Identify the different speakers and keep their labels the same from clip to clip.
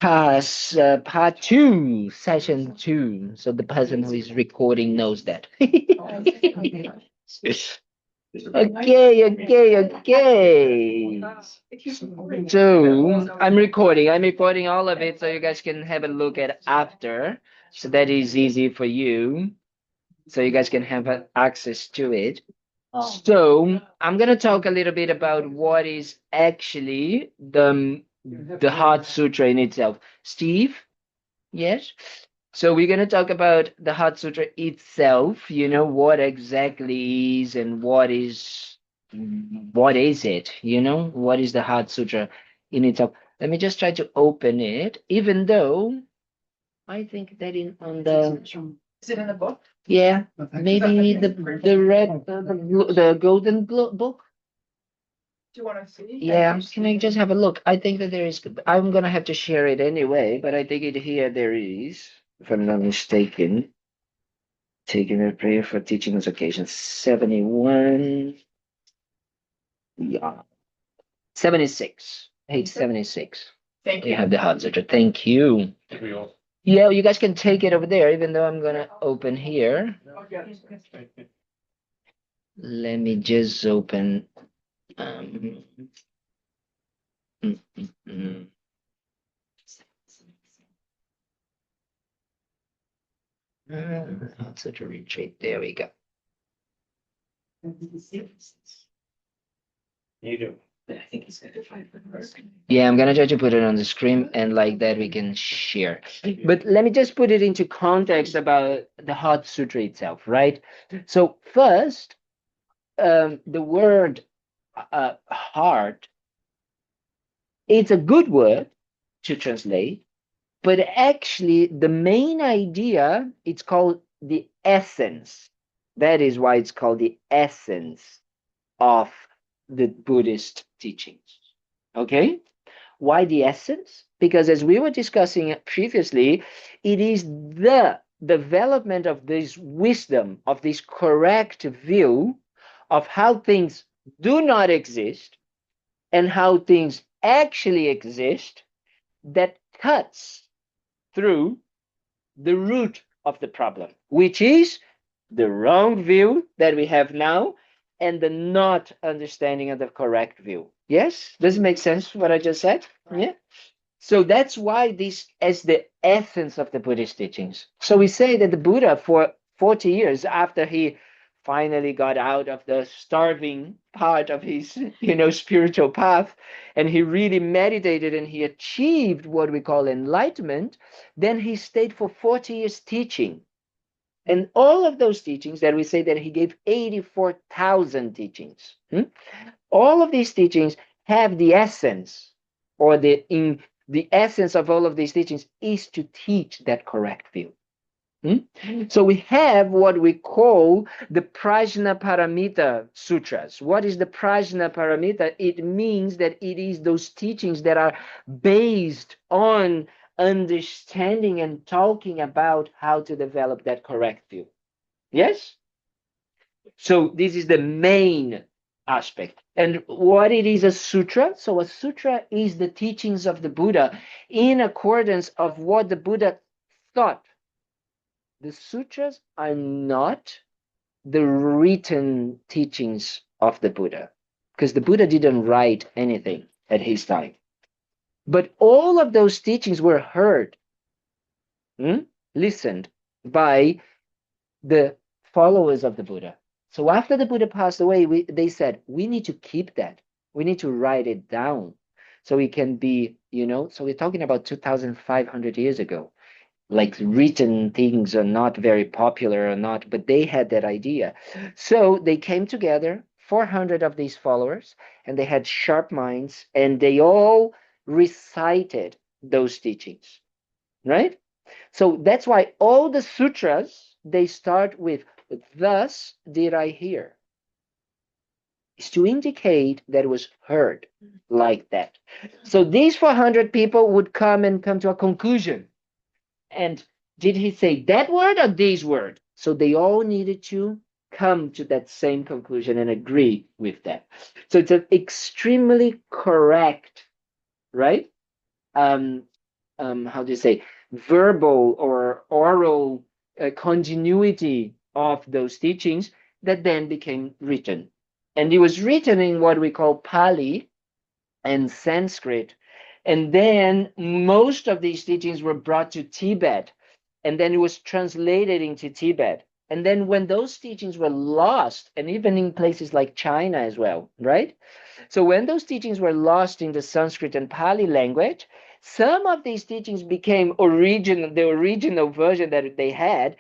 Speaker 1: Part 2, session 2. So the person who is recording knows that. Okay. So I'm recording all of it so you guys can have a look at after. So that is easy for you. So you guys can have access to it. So I'm gonna talk a little bit about what is actually the Heart Sutra in itself. Steve, yes? So we're gonna talk about the Heart Sutra itself, what exactly is and what is it, what is the Heart Sutra in itself. Let me just try to open it, even though I think that on the is it in the book? Yeah, maybe the golden book. Do you want to see? Yeah, can I just have a look? I think that there is. I'm gonna have to share it anyway, but I think it here there is, if I'm not mistaken. Taking a prayer for teaching occasions. 71. Yeah. 76. Page 76. Thank you. You have the Heart Sutra. Thank you. Yeah, you guys can take it over there, even though I'm gonna open here. Let me just open. Mm, mm, mm. Heart Sutra retreat. There we go. You do. I think he's gonna find it. Yeah, I'm gonna try to put it on the screen, and like that we can share. But let me just put it into context about the Heart Sutra itself, right? So first, the word heart, it's a good word to translate, but actually the main idea, it's called the essence. That is why it's called the essence of the Buddhist teachings. Okay? Why the essence? Because as we were discussing previously, it is the development of this wisdom, of this correct view of how things do not exist and how things actually exist that cuts through the root of the problem, which is the wrong view that we have now and the not understanding of the correct view. Yes? Does it make sense what I just said? Yeah. So that's why this is the essence of the Buddhist teachings. So we say that the Buddha, for 40 years after he finally got out of the starving part of his, spiritual path, and he really meditated and he achieved what we call enlightenment, then he stayed for 40 years teaching. And all of those teachings that we say that he gave 84,000 teachings. All of these teachings have the essence, or the essence of all of these teachings is to teach that correct view. So we have what we call the prajnaparamita sutras. What is the prajnaparamita? It means that it is those teachings that are based on understanding and talking about how to develop that correct view. Yes? So this is the main aspect. And what it is a sutra? So a sutra is the teachings of the Buddha in accordance of what the Buddha thought. The sutras are not the written teachings of the Buddha, because the Buddha didn't write anything at his time. But all of those teachings were heard, listened by the followers of the Buddha. So after the Buddha passed away, they said, we need to keep that. We need to write it down so we can be, so we're talking about 2,500 years ago. Like written things are not very popular or not, but they had that idea. So they came together, 400 of these followers, and they had sharp minds, and they all recited those teachings, right? So that's why all the sutras, they start with, thus did I hear. It's to indicate that it was heard like that. So these 400 people would come to a conclusion. And did he say that word or this word? So they all needed to come to that same conclusion and agree with that. So it's an extremely correct right? How do you say, verbal or oral continuity of those teachings that then became written. And it was written in what we call Pali and Sanskrit. And then most of these teachings were brought to Tibet, and then it was translated into Tibet. And then when those teachings were lost, and even in places like China as well, right? So when those teachings were lost in the Sanskrit and Pali language, some of these teachings became the original version that they had,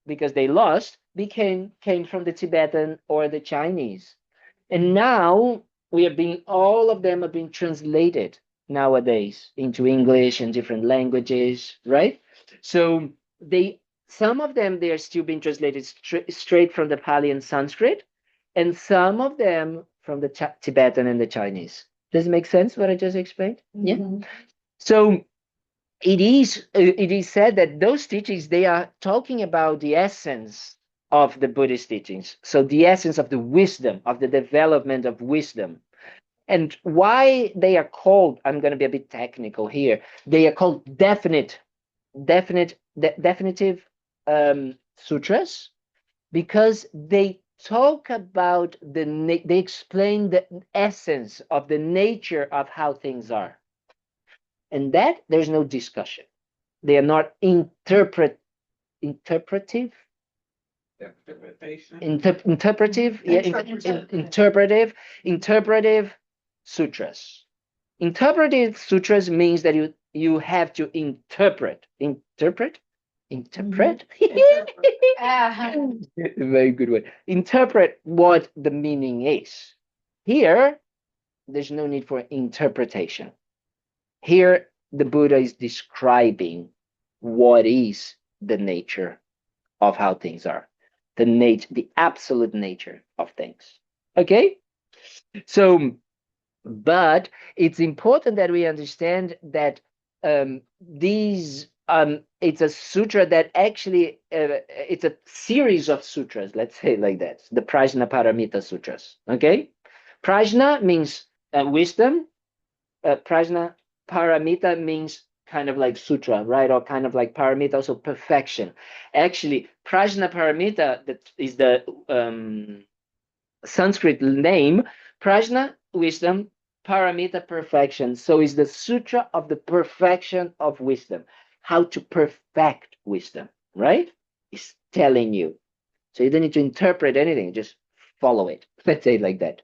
Speaker 1: because they lost, came from the Tibetan or the Chinese. And now all of them are being translated nowadays into English and different languages, right? So some of them, they are still being translated straight from the Pali and Sanskrit, and some of them from the Tibetan and the Chinese. Does it make sense what I just explained? Yeah. So it is said that those teachings, they are talking about the essence of the Buddhist teachings. So the essence of the wisdom, of the development of wisdom. And why they are called, I'm going to be a bit technical here, they are called definitive sutras, because they talk about they explain the essence of the nature of how things are. And that there's no discussion. They are not interpretive. Interpretive, interpretive sutras. Interpretive sutras means that you have to interpret. Very good word. Interpret what the meaning is. Here, there's no need for interpretation. Here, the Buddha is describing what is the nature of how things are, the absolute nature of things. Okay? So, but it's important that we understand that it's a sutra that actually, it's a series of sutras, let's say like that, the prajnaparamita sutras. Okay? Prajna means wisdom. Prajnaparamita means kind of like sutra, right? Or kind of like paramita, also perfection. Actually, prajnaparamita, that is the Sanskrit name. Prajna, wisdom, paramita, perfection. So it's the sutra of the perfection of wisdom, how to perfect wisdom, right? It's telling you. So you don't need to interpret anything, just follow it. Let's say it like that.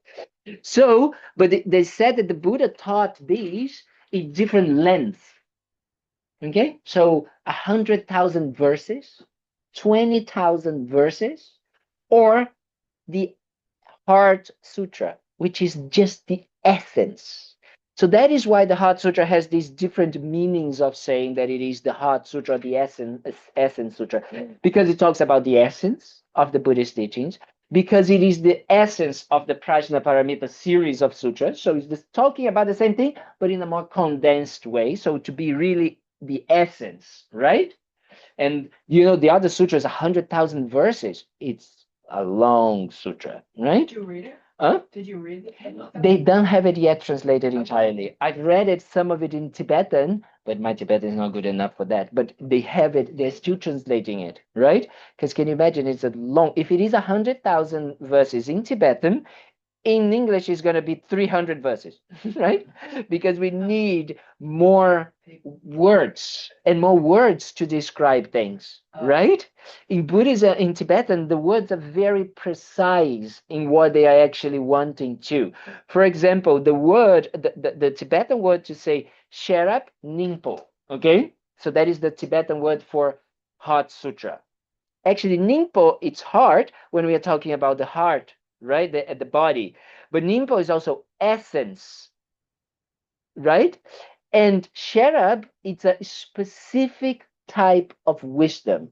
Speaker 1: So, but they said that the Buddha taught these in different lengths. Okay, so 100,000 verses, 20,000 verses, or the Heart Sutra, which is just the essence. So that is why the Heart Sutra has these different meanings of saying that it is the Heart Sutra, the essence sutra, because it talks about the essence of the Buddhist teachings, because it is the essence of the Prajnaparamita series of sutras. So it's just talking about the same thing, but in a more condensed way. So to be really the essence, right? And the other sutra is 100,000 verses. It's a long sutra, right?
Speaker 2: Did you read it? Did you read it?
Speaker 1: They don't have it yet translated entirely. I've read it, some of it in Tibetan, but my Tibetan is not good enough for that. But they have it, they're still translating it, right? Because can you imagine, it's if it is 100,000 verses in Tibetan, in English is going to be 300 verses, right? Because we need more words and more words to describe things, right? In Buddhism, in Tibetan, the words are very precise in what they are actually wanting to. For example, the Tibetan word to say Sherab Ningpo, okay? So that is the Tibetan word for Heart Sutra. Actually, Ningpo, it's heart when we are talking about the heart, right? The body. But Ningpo is also essence, right? And Sherab, it's a specific type of wisdom,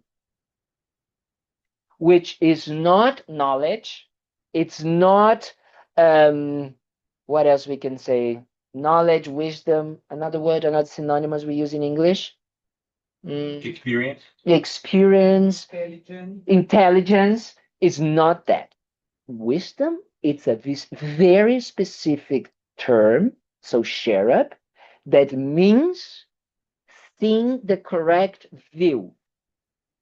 Speaker 1: which is not knowledge. It's not, what else we can say? Knowledge, wisdom, another synonymous we use in English.
Speaker 3: Experience.
Speaker 1: Experience, intelligence is not that. Wisdom, it's a very specific term, so Sherab, That means seeing the correct view,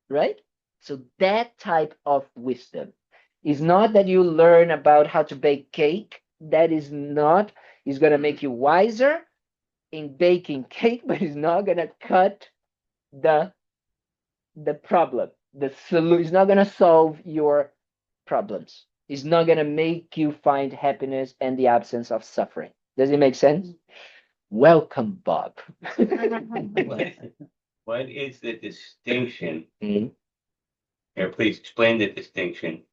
Speaker 1: right? So that type of wisdom is not that you learn about how to bake cake. That is not, is going to make you wiser in baking cake, but it's not going to cut the problem. The solution is not going to solve your problems. It's not going to make you find happiness and the absence of suffering. Does it make sense? Welcome, Bob.
Speaker 3: What is the distinction?
Speaker 1: Mhm.
Speaker 3: Here, please explain the distinction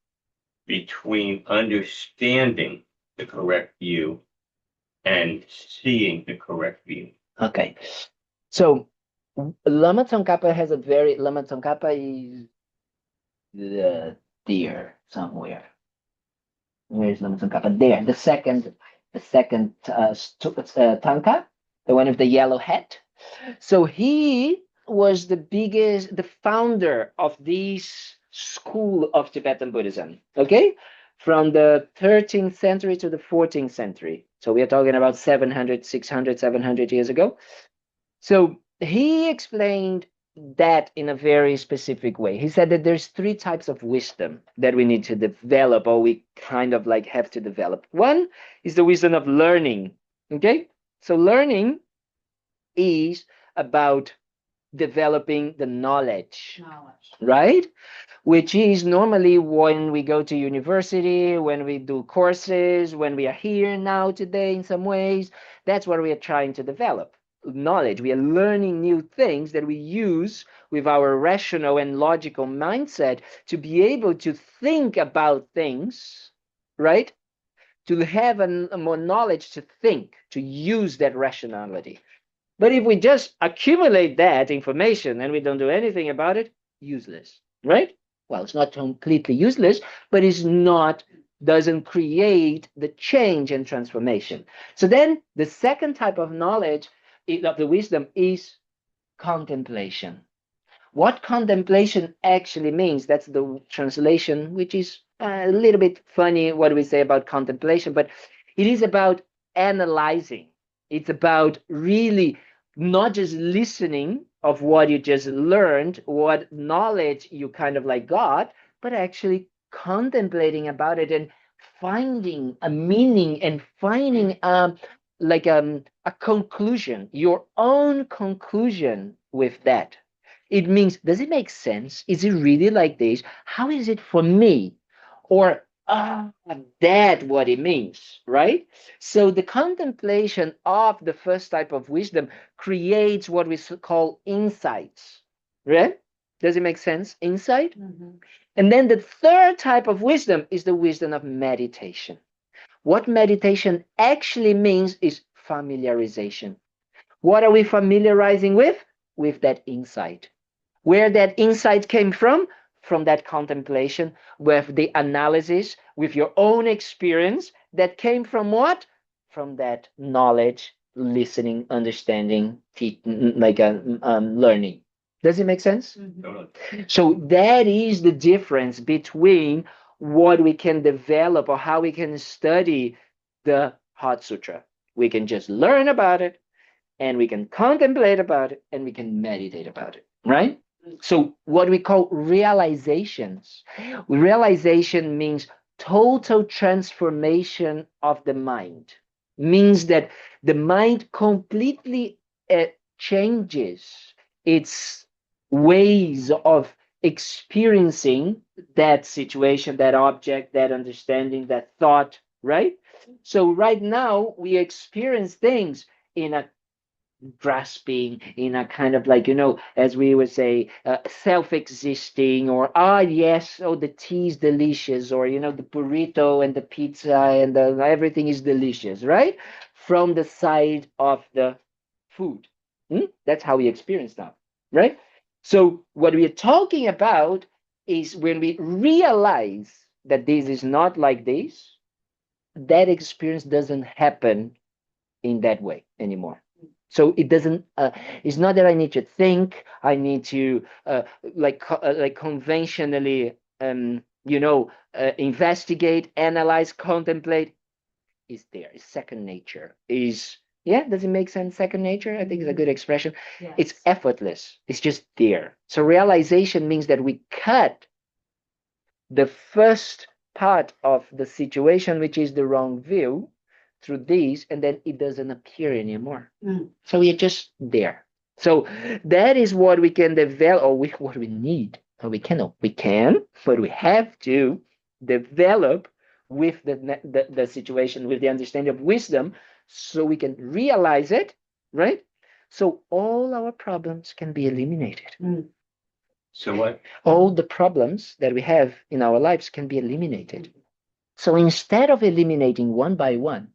Speaker 3: between understanding the correct view and seeing the correct view.
Speaker 1: Okay. So Lama Tsongkhapa has a very, Lama Tsongkhapa is there somewhere. Where's Lama Tsongkhapa? There, the second Tanka, the one with the yellow hat. So he was the biggest, the founder of this school of Tibetan Buddhism, okay? From the 13th century to the 14th century. So we are talking about 700, 600, 700 years ago. So he explained that in a very specific way. He said that there's three types of wisdom that we need to develop, or we kind of like have to develop. One is the wisdom of learning, okay? So learning is about developing the knowledge, right? Which is normally when we go to university, when we do courses, when we are here now today in some ways, that's what we are trying to develop. Knowledge. We are learning new things that we use with our rational and logical mindset to be able to think about things, right? To have a more knowledge to think, to use that rationality. But if we just accumulate that information and we don't do anything about it, useless, right? Well, it's not completely useless, but it's not, doesn't create the change and transformation. So then the second type of knowledge of the wisdom is contemplation. What contemplation actually means, that's the translation, which is a little bit funny what we say about contemplation, but it is about analyzing. It's about really not just listening of what you just learned, what knowledge you kind of like got, but actually contemplating about it and finding a meaning and finding a conclusion, your own conclusion with that. It means, does it make sense? Is it really like this? How is it for me? Or, that what it means, right? So the contemplation of the first type of wisdom creates what we call insights, right? Does it make sense? Insight?
Speaker 2: Mhm.
Speaker 1: And then the third type of wisdom is the wisdom of meditation. What meditation actually means is familiarization. What are we familiarizing with? With that insight. Where that insight came from? From that contemplation, with the analysis, with your own experience, that came from what? From that knowledge, listening, understanding, learning. Does it make sense?
Speaker 3: Totally.
Speaker 1: So that is the difference between what we can develop or how we can study the Heart Sutra. We can just learn about it, and we can contemplate about it, and we can meditate about it, right? So what we call realizations. Realization means total transformation of the mind. Means that the mind completely changes its ways of experiencing that situation, that object, that understanding, that thought, right? So right now we experience things in a grasping, in a kind of like, as we would say, self-existing, or yes, oh, the tea is delicious, or the burrito and the pizza and everything is delicious, right? From the side of the food. That's how we experience now, right? So what we are talking about is when we realize that this is not like this, that experience doesn't happen in that way anymore. So it doesn't. It's not that I need to think. I need to like conventionally, investigate, analyze, contemplate. Is there? Is second nature? Is Yeah, does it make sense? Second nature, I think it's a good expression.
Speaker 2: Yes.
Speaker 1: It's effortless. It's just there. So realization means that we cut the first part of the situation, which is the wrong view, through these, and then it doesn't appear anymore. So we are just there. So that is what we can develop, or what we need. Or we can, but we have to develop with the situation, with the understanding of wisdom, so we can realize it, right? So all our problems can be eliminated.
Speaker 3: So what?
Speaker 1: All the problems that we have in our lives can be eliminated. So instead of eliminating one by one,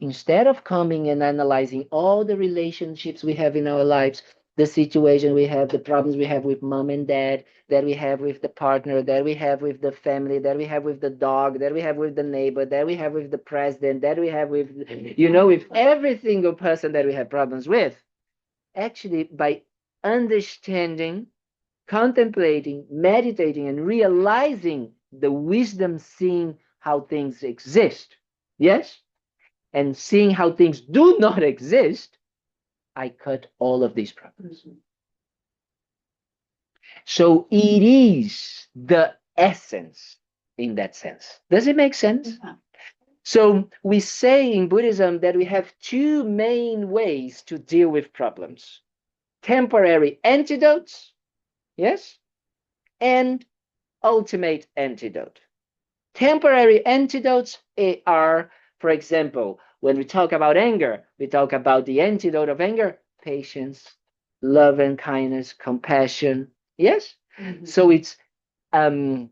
Speaker 1: instead of coming and analyzing all the relationships we have in our lives, the situation we have, the problems we have with mom and dad, that we have with the partner, that we have with the family, that we have with the dog, that we have with the neighbor, that we have with the president, that we have with, with every single person that we have problems with, actually, by understanding, contemplating, meditating, and realizing the wisdom, seeing how things exist, yes, and seeing how things do not exist, I cut all of these problems. So it is the essence in that sense. Does it make sense? So we say in Buddhism that we have two main ways to deal with problems: temporary antidotes, yes, and ultimate antidote. Temporary antidotes are, for example, when we talk about anger, we talk about the antidote of anger: patience, love and kindness, compassion. Yes? So it's how do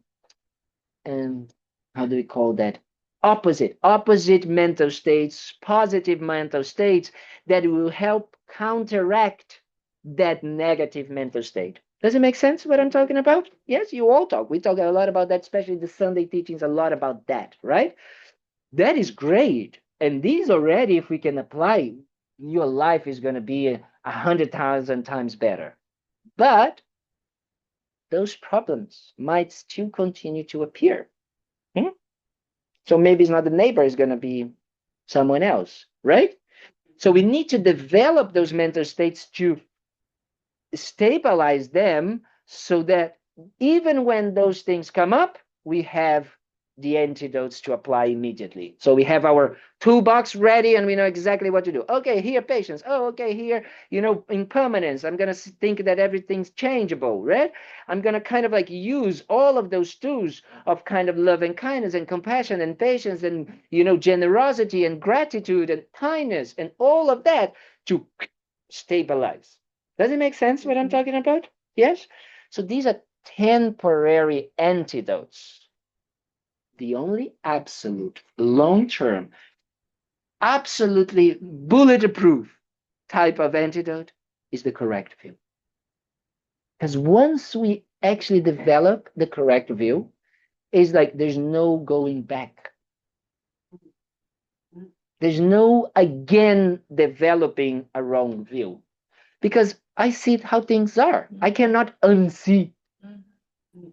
Speaker 1: we call that? Opposite mental states, positive mental states that will help counteract that negative mental state. Does it make sense what I'm talking about? Yes, you all talk. We talk a lot about that, especially the Sunday teachings, a lot about that, right? That is great. And these already, if we can apply, your life is going to be 100,000 times better. But those problems might still continue to appear. So maybe it's not the neighbor, it's going to be someone else, right? So we need to develop those mental states to stabilize them so that even when those things come up, we have the antidotes to apply immediately. So we have our toolbox ready and we know exactly what to do. Okay, here, patience. Oh, okay, here, impermanence. I'm going to think that everything's changeable, right? I'm going to kind of like use all of those tools of kind of love and kindness and compassion and patience and, generosity and gratitude and kindness and all of that to stabilize. Does it make sense what I'm talking about? Yes? So these are temporary antidotes. The only absolute, long-term, absolutely bulletproof type of antidote is the correct view. Because once we actually develop the correct view, it's like there's no going back. There's no again developing a wrong view. Because I see how things are. I cannot unsee.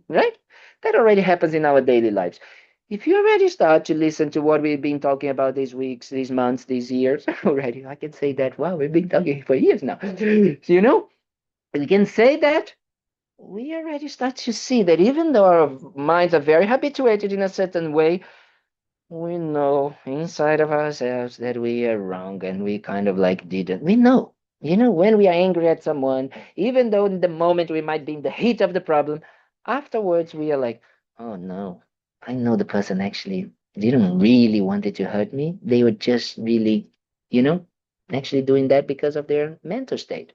Speaker 1: Right? That already happens in our daily lives. If you already start to listen to what we've been talking about these weeks, these months, these years, already, I can say that, wow, we've been talking for years now. We can say that we already start to see that even though our minds are very habituated in a certain way, we know inside of ourselves that we are wrong and we kind of like didn't. We know. When we are angry at someone, even though in the moment we might be in the heat of the problem, afterwards we are like, oh no, I know the person actually didn't really wanted to hurt me. They were just really, actually doing that because of their mental state.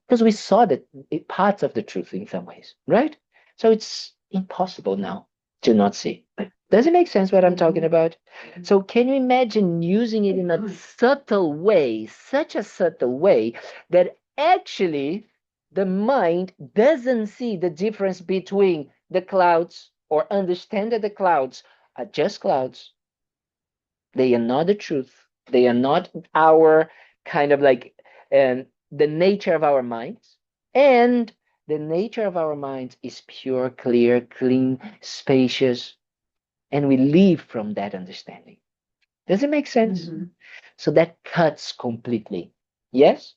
Speaker 1: Because we saw that parts of the truth in some ways, right? So it's impossible now to not see. Does it make sense what I'm talking about? So can you imagine using it in a subtle way, such a subtle way that actually the mind doesn't see the difference between the clouds or understand that the clouds are just clouds. They are not the truth. They are not our kind of like the nature of our minds. And the nature of our minds is pure, clear, clean, spacious, and we live from that understanding. Does it make sense? So that cuts completely. Yes?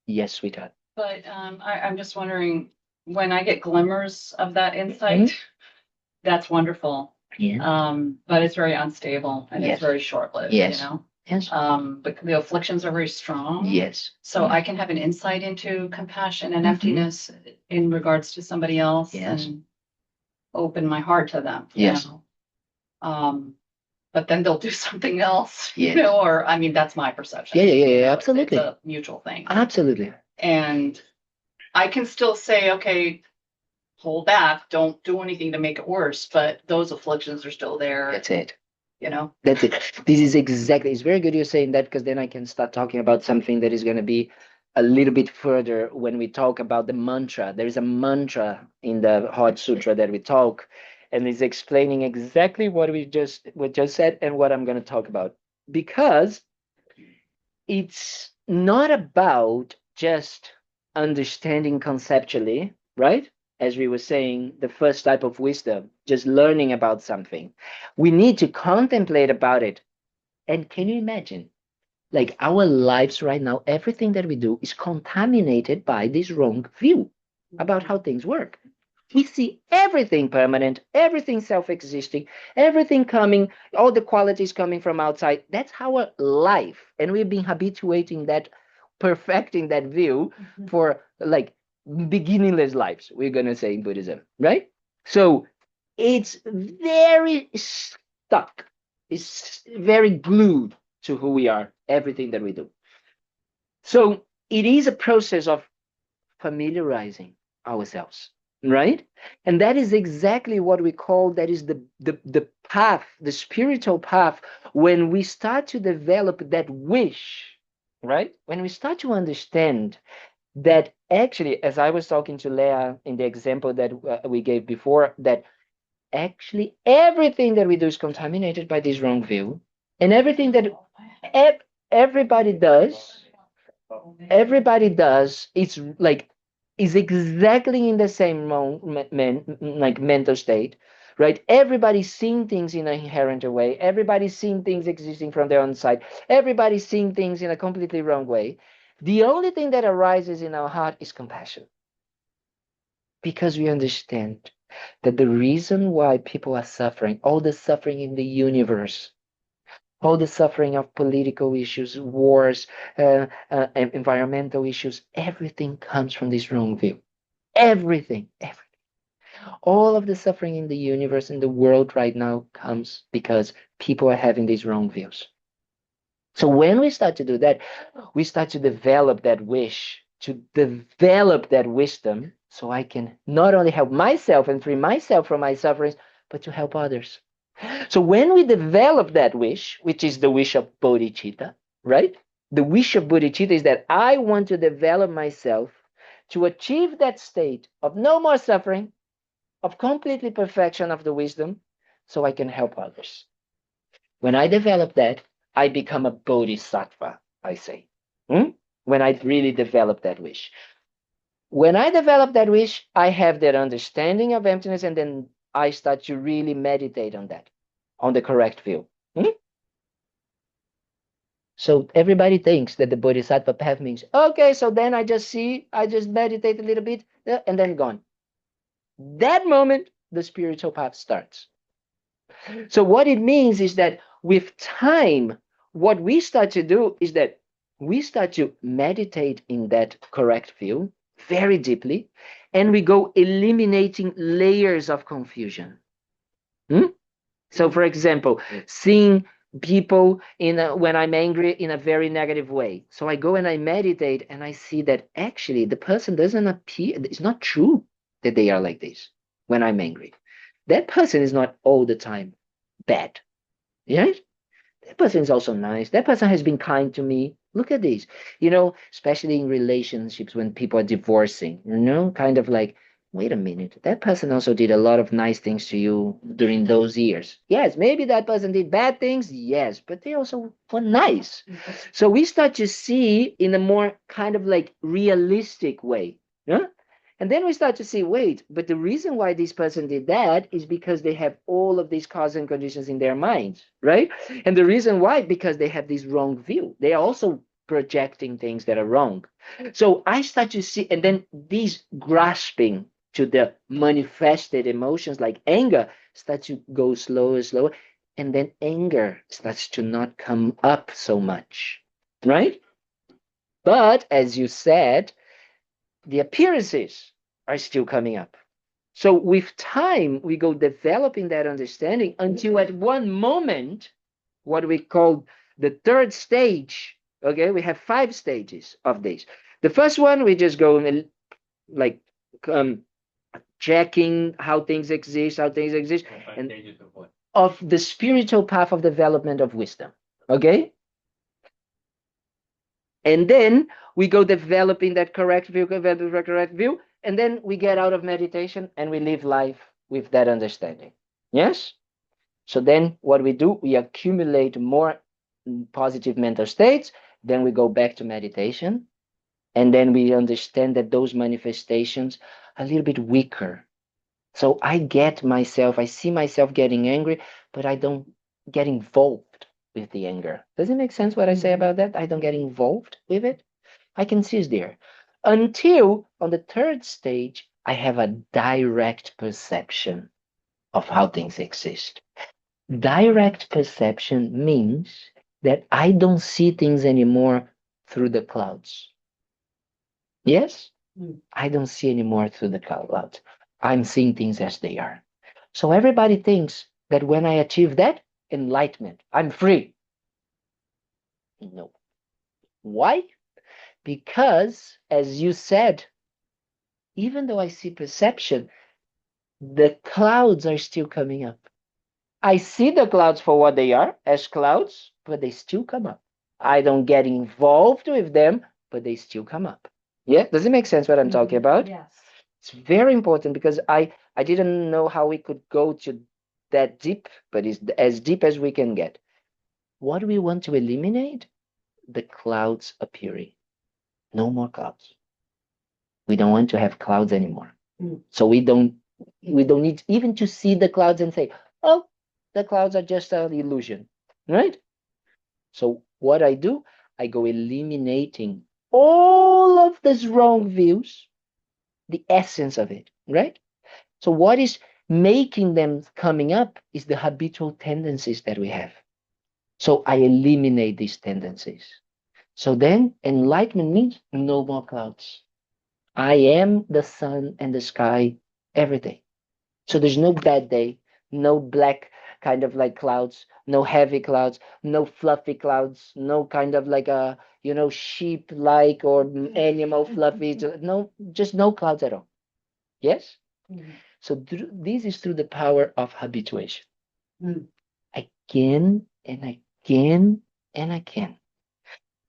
Speaker 1: Yes, sweetheart.
Speaker 2: But I'm just wondering, when I get glimmers of that insight, that's wonderful.
Speaker 1: Yeah.
Speaker 2: But it's very unstable and
Speaker 1: Yes.
Speaker 2: it's very short-lived,
Speaker 1: Yes.
Speaker 2: you know?
Speaker 1: Yes.
Speaker 2: But the afflictions are very strong.
Speaker 1: Yes.
Speaker 2: So I can have an insight into compassion and
Speaker 1: Mhm.
Speaker 2: emptiness in regards to somebody else
Speaker 1: Yes.
Speaker 2: and open my heart to them. you
Speaker 1: Yes.
Speaker 2: know? But then they'll do something else,
Speaker 1: Yes.
Speaker 2: you know, or I mean, that's my perception.
Speaker 1: Yeah, yeah, yeah,
Speaker 2: you
Speaker 1: yeah,
Speaker 2: know,
Speaker 1: absolutely.
Speaker 2: It's a mutual thing.
Speaker 1: Absolutely.
Speaker 2: And I can still say, okay, hold back, don't do anything to make it worse, but those afflictions are still there,
Speaker 1: That's it.
Speaker 2: you know?
Speaker 1: That's it. This is exactly, it's very good you're saying that, because then I can start talking about something that is going to be a little bit further when we talk about the mantra. There is a mantra in the Heart Sutra that we talk, and it's explaining exactly what we just said and what I'm going to talk about. Because it's not about just understanding conceptually, right? As we were saying, the first type of wisdom, just learning about something. We need to contemplate about it. And can you imagine? Like our lives right now, everything that we do is contaminated by this wrong view about how things work. We see everything permanent, everything self existing, everything coming, all the qualities coming from outside. That's our life. And we've been habituating that, perfecting that view for like beginningless lives, we're going to say in Buddhism, right? So it's very stuck, it's very glued to who we are, everything that we do. So it is a process of familiarizing ourselves, right? And that is exactly what we call, that is the path, the spiritual path, when we start to develop that wish, right? When we start to understand that actually, as I was talking to Leah in the example that we gave before, that actually everything that we do is contaminated by this wrong view, and everything that everybody does, it's like, is exactly in the same like mental state, right? Everybody's seeing things in an inherent way, everybody's seeing things existing from their own side, everybody's seeing things in a completely wrong way. The only thing that arises in our heart is compassion, because we understand that the reason why people are suffering, all the suffering in the universe, all the suffering of political issues, wars, environmental issues, everything comes from this wrong view. Everything, everything. All of the suffering in the universe, in the world right now, comes because people are having these wrong views. So when we start to do that, we start to develop that wish, to develop that wisdom, so I can not only help myself and free myself from my sufferings, but to help others. So when we develop that wish, which is the wish of bodhicitta, right? The wish of bodhicitta is that I want to develop myself to achieve that state of no more suffering, of completely perfection of the wisdom, so I can help others. When I develop that, I become a bodhisattva, I say. When I really develop that wish. When I develop that wish, I have that understanding of emptiness, and then I start to really meditate on that, on the correct view. So everybody thinks that the bodhisattva path means, okay, so then I just meditate a little bit, and then gone. That moment, the spiritual path starts. So what it means is that with time, what we start to do is that we start to meditate in that correct view very deeply, and we go eliminating layers of confusion. So, for example, seeing people when I'm angry in a very negative way. So I go and I meditate, and I see that actually the person doesn't appear, it's not true that they are like this when I'm angry. That person is not all the time bad. Yes? That person is also nice. That person has been kind to me. Look at this. Especially in relationships when people are divorcing, kind of like, wait a minute, that person also did a lot of nice things to you during those years. Yes, maybe that person did bad things. Yes, but they also were nice. So we start to see in a more kind of like realistic way. Yeah? And then we start to see, wait, but the reason why this person did that is because they have all of these causes and conditions in their minds, right? And the reason why, because they have this wrong view. They are also projecting things that are wrong. So I start to see, and then these grasping to the manifested emotions like anger start to go slower, slower. And then anger starts to not come up so much, right? But as you said, the appearances are still coming up. So with time, we go developing that understanding until at one moment, what we call the third stage, okay, we have 5 stages of this. The first one, we just go and like checking how things exist, and
Speaker 3: Stages of what?
Speaker 1: of the spiritual path of development of wisdom, okay? And then we go developing that correct view, and then we get out of meditation and we live life with that understanding. Yes? So then what we do, we accumulate more positive mental states, then we go back to meditation, and then we understand that those manifestations are a little bit weaker. So I see myself getting angry, but I don't get involved with the anger. Does it make sense what I say about that? I don't get involved with it. I can see it's there. Until on the third stage, I have a direct perception of how things exist. Direct perception means that I don't see things anymore through the clouds. Yes? I don't see anymore through the clouds. I'm seeing things as they are. So everybody thinks that when I achieve that enlightenment, I'm free. No. Why? Because, as you said, even though I see perception, the clouds are still coming up. I see the clouds for what they are, as clouds, but they still come up. I don't get involved with them, but they still come up. Yeah? Does it make sense what I'm talking about?
Speaker 2: Yes.
Speaker 1: It's very important because I didn't know how we could go to that deep, but it's as deep as we can get. What do we want to eliminate? The clouds appearing. No more clouds. We don't want to have clouds anymore. So we don't need even to see the clouds and say, oh, the clouds are just an illusion, right? So what I do, I go eliminating all of these wrong views, the essence of it, right? So what is making them coming up is the habitual tendencies that we have. So I eliminate these tendencies. So then enlightenment means no more clouds. I am the sun and the sky every day. So there's no bad day, no black kind of like clouds, no heavy clouds, no fluffy clouds, no kind of like a, sheep like or animal fluffy. No, just no clouds at all. Yes? So this is through the power of habituation. Again and again and again.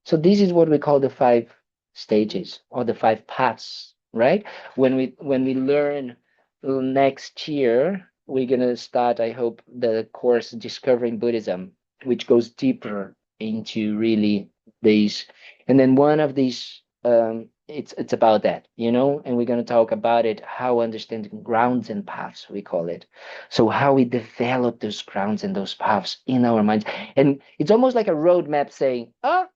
Speaker 1: So this is what we call the 5 stages or the 5 paths, right? When we learn next year, we're gonna start, I hope, the course Discovering Buddhism, which goes deeper into really these. And then one of these, it's about that, and we're gonna talk about it, how understanding grounds and paths, we call it. So how we develop those grounds and those paths in our minds. And it's almost like a roadmap saying,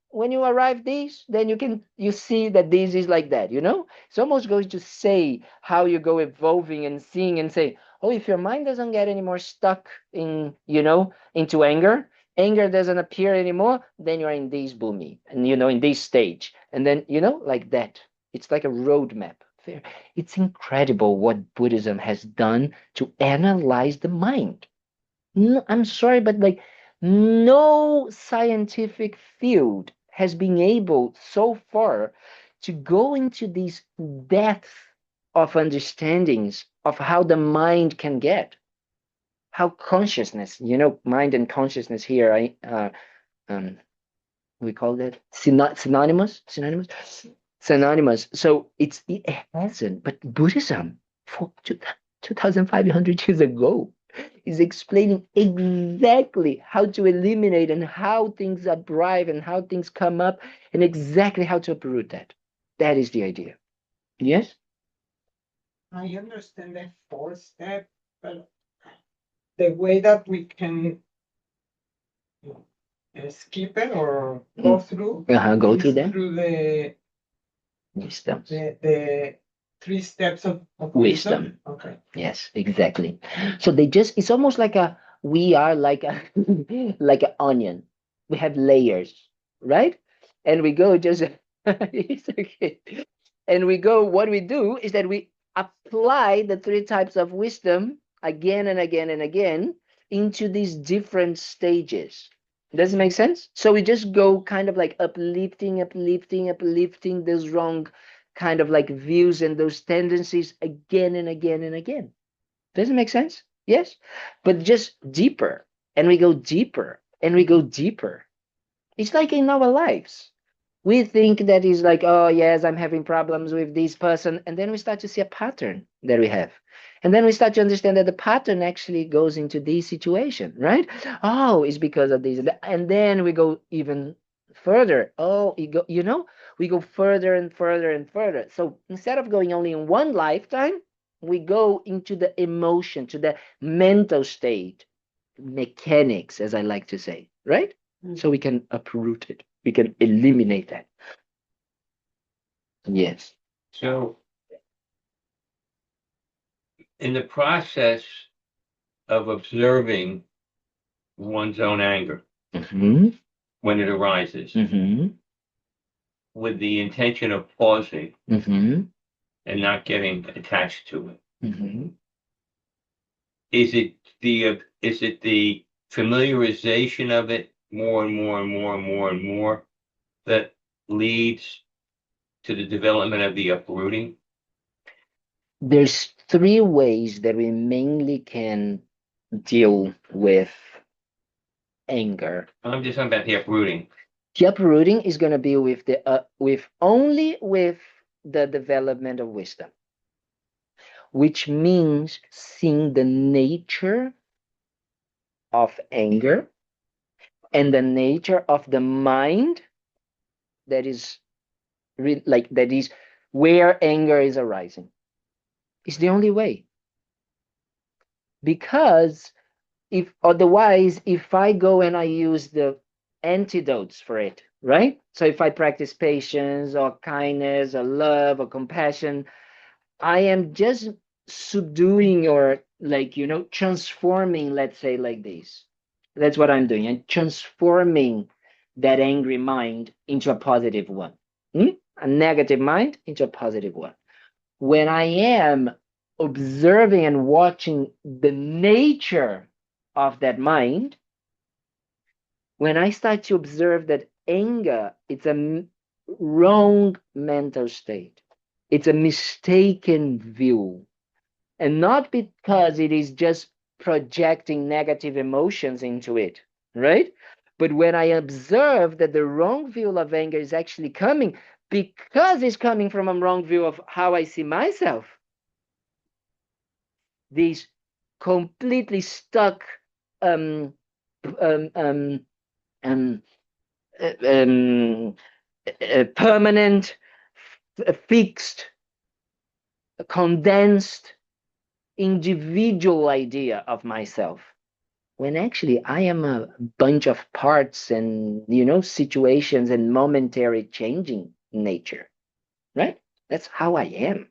Speaker 1: when you arrive this, then you see that this is like that, It's almost going to say how you go evolving and seeing and say, oh, if your mind doesn't get any more stuck in, into anger doesn't appear anymore, then you're in this bhumi, and in this stage. And then, like that. It's like a roadmap. It's incredible what Buddhism has done to analyze the mind. No, I'm sorry, but like no scientific field has been able so far to go into these depth of understandings of how the mind can get, how consciousness, mind and consciousness here, we call that synonymous. So it hasn't, but Buddhism for 2,500 years ago is explaining exactly how to eliminate and how things arrive and how things come up and exactly how to uproot that. That is the idea. Yes?
Speaker 4: I understand the fourth step, but the way that we can skip it or go through
Speaker 1: Go
Speaker 4: is
Speaker 1: through them.
Speaker 4: through the
Speaker 1: Wisdoms.
Speaker 4: the 3 steps of
Speaker 1: Wisdom.
Speaker 4: Okay.
Speaker 1: Yes, exactly. So it's almost like we are like a, like an onion. We have layers, right? And we go just, it's okay. And we go, what we do is that we apply the 3 types of wisdom again and again and again into these different stages. Does it make sense? So we just go kind of like uplifting those wrong kind of like views and those tendencies again and again and again. Does it make sense? Yes. But just deeper, and we go deeper, and we go deeper. It's like in our lives. We think that is like, oh yes, I'm having problems with this person, and then we start to see a pattern that we have. And then we start to understand that the pattern actually goes into this situation, right? Oh, it's because of this. And then we go even further. Oh, we go further and further and further. So instead of going only in one lifetime, we go into the emotion, to the mental state, mechanics, as I like to say, right? So we can uproot it. We can eliminate that. Yes.
Speaker 3: So, in the process of observing one's own anger
Speaker 1: Mm-hmm.
Speaker 3: when it arises,
Speaker 1: Mm-hmm.
Speaker 3: with the intention of pausing
Speaker 1: Mm-hmm.
Speaker 3: and not getting attached to it,
Speaker 1: Mm-hmm.
Speaker 3: is it the familiarization of it more and more and more and more and more that leads to the development of the uprooting?
Speaker 1: There's 3 ways that we mainly can deal with anger.
Speaker 3: I'm just talking about the uprooting.
Speaker 1: The uprooting is going to be with only with the development of wisdom, which means seeing the nature of anger and the nature of the mind that is that is where anger is arising. It's the only way. Because if otherwise, if I go and I use the antidotes for it, right? So if I practice patience or kindness or love or compassion, I am just subduing or transforming, let's say like this. That's what I'm doing. I'm transforming that angry mind into a positive one. A negative mind into a positive one. When I am observing and watching the nature of that mind, when I start to observe that anger, it's a wrong mental state, it's a mistaken view, and not because it is just projecting negative emotions into it, right? But when I observe that the wrong view of anger is actually coming because it's coming from a wrong view of how I see myself, these completely stuck um, um, um, um, permanent, fixed, condensed, individual idea of myself, when actually I am a bunch of parts and situations and momentary changing nature, right? That's how I am.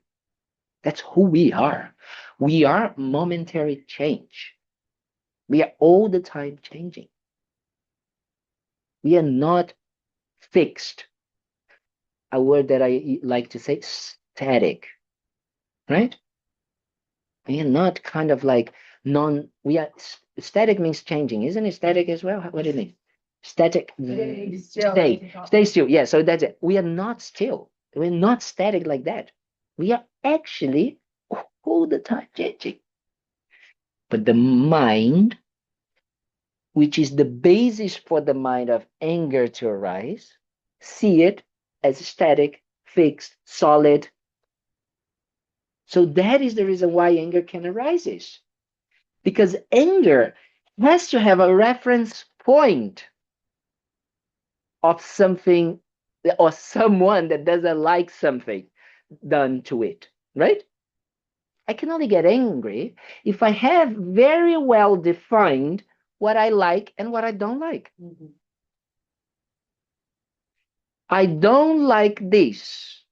Speaker 1: That's who we are. We are momentary change. We are all the time changing. We are not fixed. A word that I like to say, static, right? We are not kind of like we are, static means changing. Isn't it static as well? What do you mean? Static, stay still. Yeah, so that's it. We are not still. We're not static like that. We are actually all the time changing. But the mind, which is the basis for the mind of anger to arise, see it as static, fixed, solid. So that is the reason why anger can arise. Because anger has to have a reference point of something or someone that doesn't like something done to it, right? I can only get angry if I have very well defined what I like and what I don't like. I don't like this.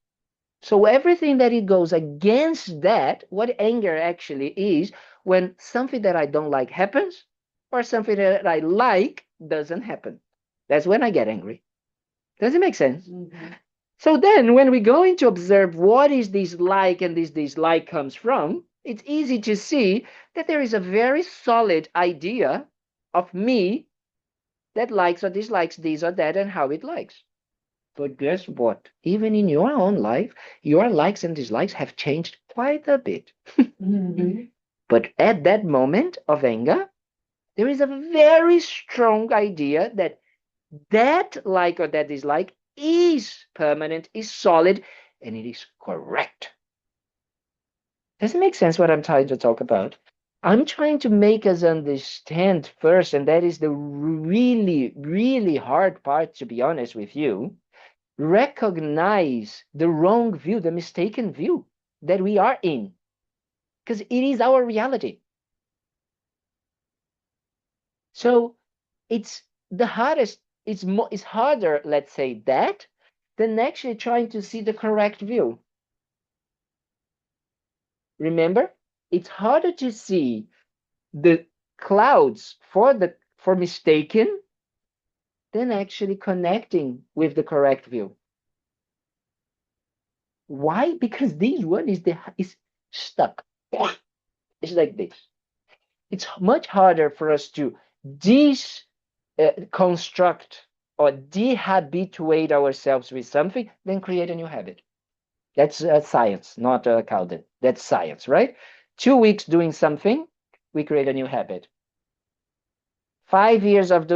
Speaker 1: So everything that it goes against that, what anger actually is, when something that I don't like happens, or something that I like doesn't happen. That's when I get angry. Does it make sense? So then when we go into observe what is this like and this dislike comes from, it's easy to see that there is a very solid idea of me that likes or dislikes this or that and how it likes. But guess what? Even in your own life, your likes and dislikes have changed quite a bit. But at that moment of anger, there is a very strong idea that that like or that dislike is permanent, is solid, and it is correct. Does it make sense what I'm trying to talk about? I'm trying to make us understand first, and that is the really, really hard part, to be honest with you. Recognize the wrong view, the mistaken view that we are in, because it is our reality. So it's the hardest, it's harder, let's say, that than actually trying to see the correct view. Remember, it's harder to see the clouds for mistaken than actually connecting with the correct view. Why? Because this one is stuck. It's like this. It's much harder for us to construct or dehabituate ourselves with something than create a new habit. That's science, not Kalden. That's science, right? 2 weeks doing something, we create a new habit. 5 years of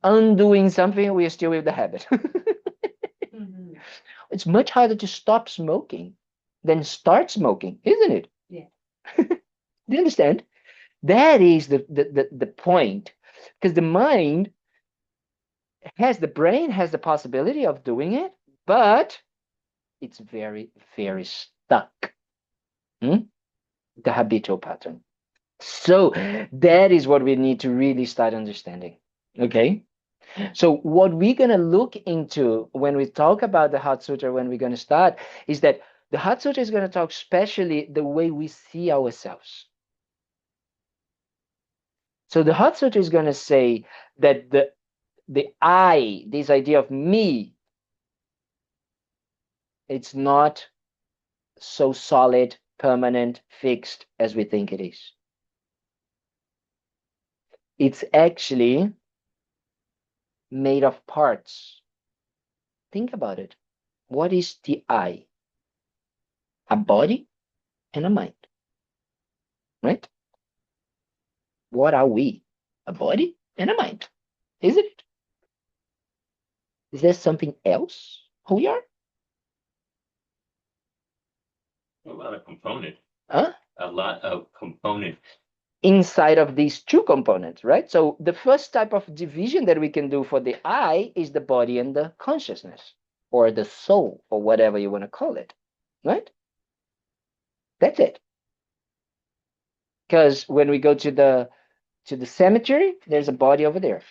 Speaker 1: undoing something, we are still with the habit. It's much harder to stop smoking than start smoking, isn't it?
Speaker 5: Yeah.
Speaker 1: Do you understand? That is the point. Because the brain has the possibility of doing it, but it's very, very stuck. The habitual pattern. So that is what we need to really start understanding. Okay? So what we're going to look into when we talk about the Heart Sutra, when we're going to start, is that the Heart Sutra is going to talk especially the way we see ourselves. So the Heart Sutra is going to say that the I, this idea of me, it's not so solid, permanent, fixed as we think it is. It's actually made of parts. Think about it. What is the I? A body and a mind, right? What are we? A body and a mind, isn't it? Is there something else who we are?
Speaker 3: A lot of components.
Speaker 1: Huh?
Speaker 3: A lot of components.
Speaker 1: Inside of these two components, right? So the first type of division that we can do for the I is the body and the consciousness, or the soul, or whatever you want to call it, right? That's it. Because when we go to the cemetery, there's a body over there.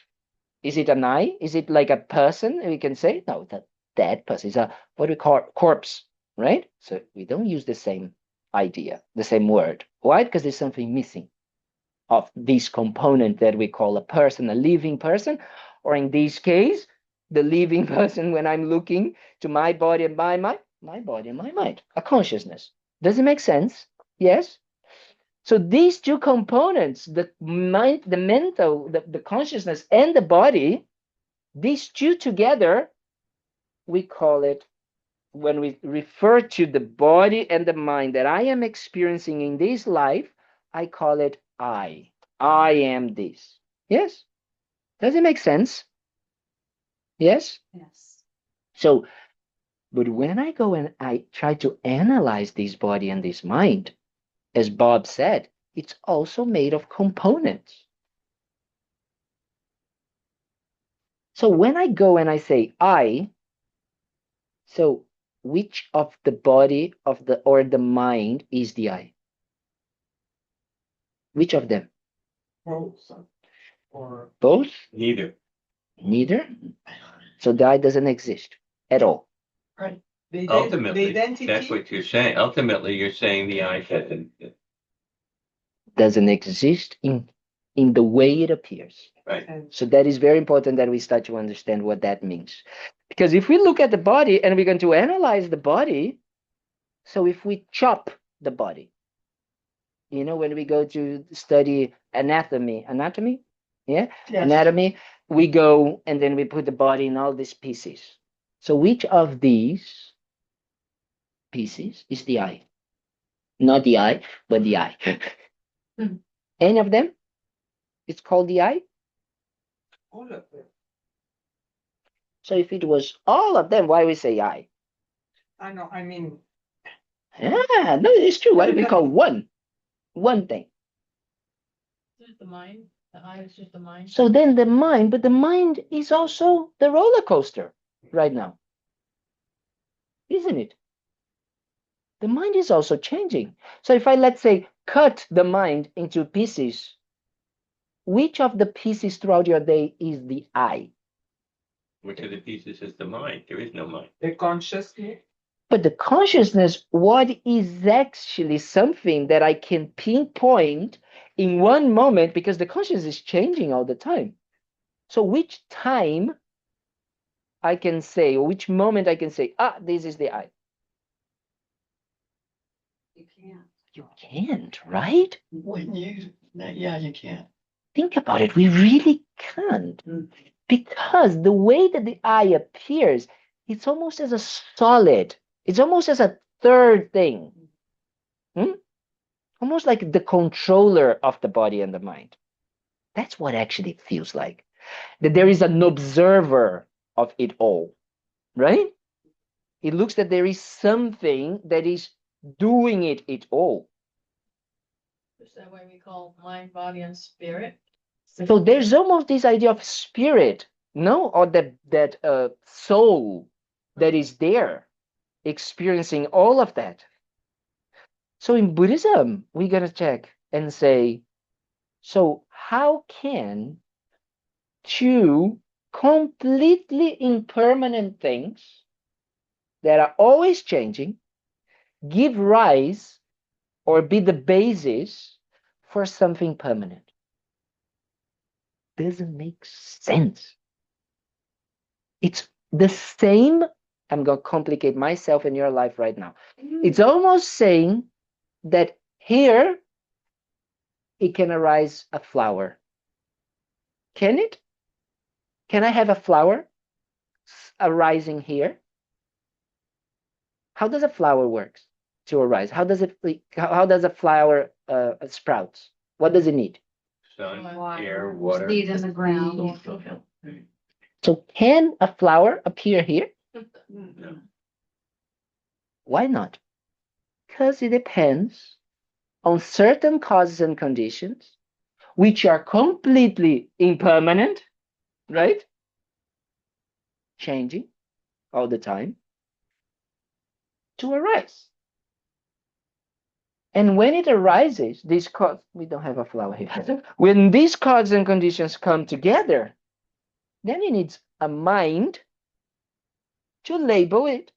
Speaker 1: Is it an I? Is it like a person? We can say, no, that dead person is a what we call corpse, right? So we don't use the same idea, the same word. Why? Because there's something missing of this component that we call a person, a living person, or in this case, the living person when I'm looking to my body and my mind, my body and my mind, a consciousness. Does it make sense? Yes? So these two components, the mind, the mental, the consciousness, and the body, these two together, we call it, when we refer to the body and the mind that I am experiencing in this life, I call it I. I am this. Yes? Does it make sense? Yes?
Speaker 5: Yes.
Speaker 1: So, but when I go and I try to analyze this body and this mind, as Bob said, it's also made of components. So when I go and I say I, so which of the body of the or the mind is the I? Which of them?
Speaker 4: Both. Or
Speaker 1: Both?
Speaker 3: Neither.
Speaker 1: Neither? So the I doesn't exist at all.
Speaker 4: the
Speaker 3: Ultimately,
Speaker 4: identity.
Speaker 3: that's what you're saying. Ultimately, you're saying the I doesn't.
Speaker 1: Doesn't exist in the way it appears.
Speaker 3: Right.
Speaker 4: And
Speaker 1: So that is very important that we start to understand what that means. Because if we look at the body and we're going to analyze the body, so if we chop the body, you know, when we go to study anatomy, yeah, anatomy, we go and then we put the body in all these pieces. So which of these pieces is the I? Not the I, but the I. Any of them? It's called the I.
Speaker 4: all of them.
Speaker 1: So if it was all of them, why we say I?
Speaker 4: I know, I mean,
Speaker 1: Yeah, no, it's true. Why do we call one thing?
Speaker 2: Just the mind. The I is just the mind.
Speaker 1: So then the mind, but the mind is also the roller coaster right now, isn't it? The mind is also changing. So if I, let's say, cut the mind into pieces, which of the pieces throughout your day is the I?
Speaker 3: Which of the pieces is the mind? There is no mind.
Speaker 4: the consciousness.
Speaker 1: But the consciousness, what is actually something that I can pinpoint in one moment, because the consciousness is changing all the time. So which time I can say, or which moment I can say, this is the I?
Speaker 2: You can't.
Speaker 1: You can't, right?
Speaker 2: When you, yeah, you can't.
Speaker 1: Think about it. We really can't. Because the way that the I appears, it's almost as a solid. It's almost as a third thing. Almost like the controller of the body and the mind. That's what actually it feels like. That there is an observer of it all, right? It looks that there is something that is doing it all.
Speaker 2: Is that why we call mind, body, and spirit?
Speaker 1: So there's almost this idea of spirit, no, or that soul that is there, experiencing all of that. So in Buddhism, we're gonna check and say, so how can two completely impermanent things that are always changing give rise or be the basis for something permanent? Doesn't make sense. It's the same. I'm going to complicate myself in your life right now. It's almost saying that here it can arise a flower. Can it? Can I have a flower arising here? How does a flower work to arise? How does a flower sprout? What does it need?
Speaker 3: Sun,
Speaker 2: Water.
Speaker 3: air, water.
Speaker 2: Seed in the ground.
Speaker 1: So can a flower appear here?
Speaker 3: No.
Speaker 1: Why not? Because it depends on certain causes and conditions, which are completely impermanent, right? Changing all the time to arise. And when it arises, these causes, we don't have a flower here. When these causes and conditions come together, then it needs a mind to label it,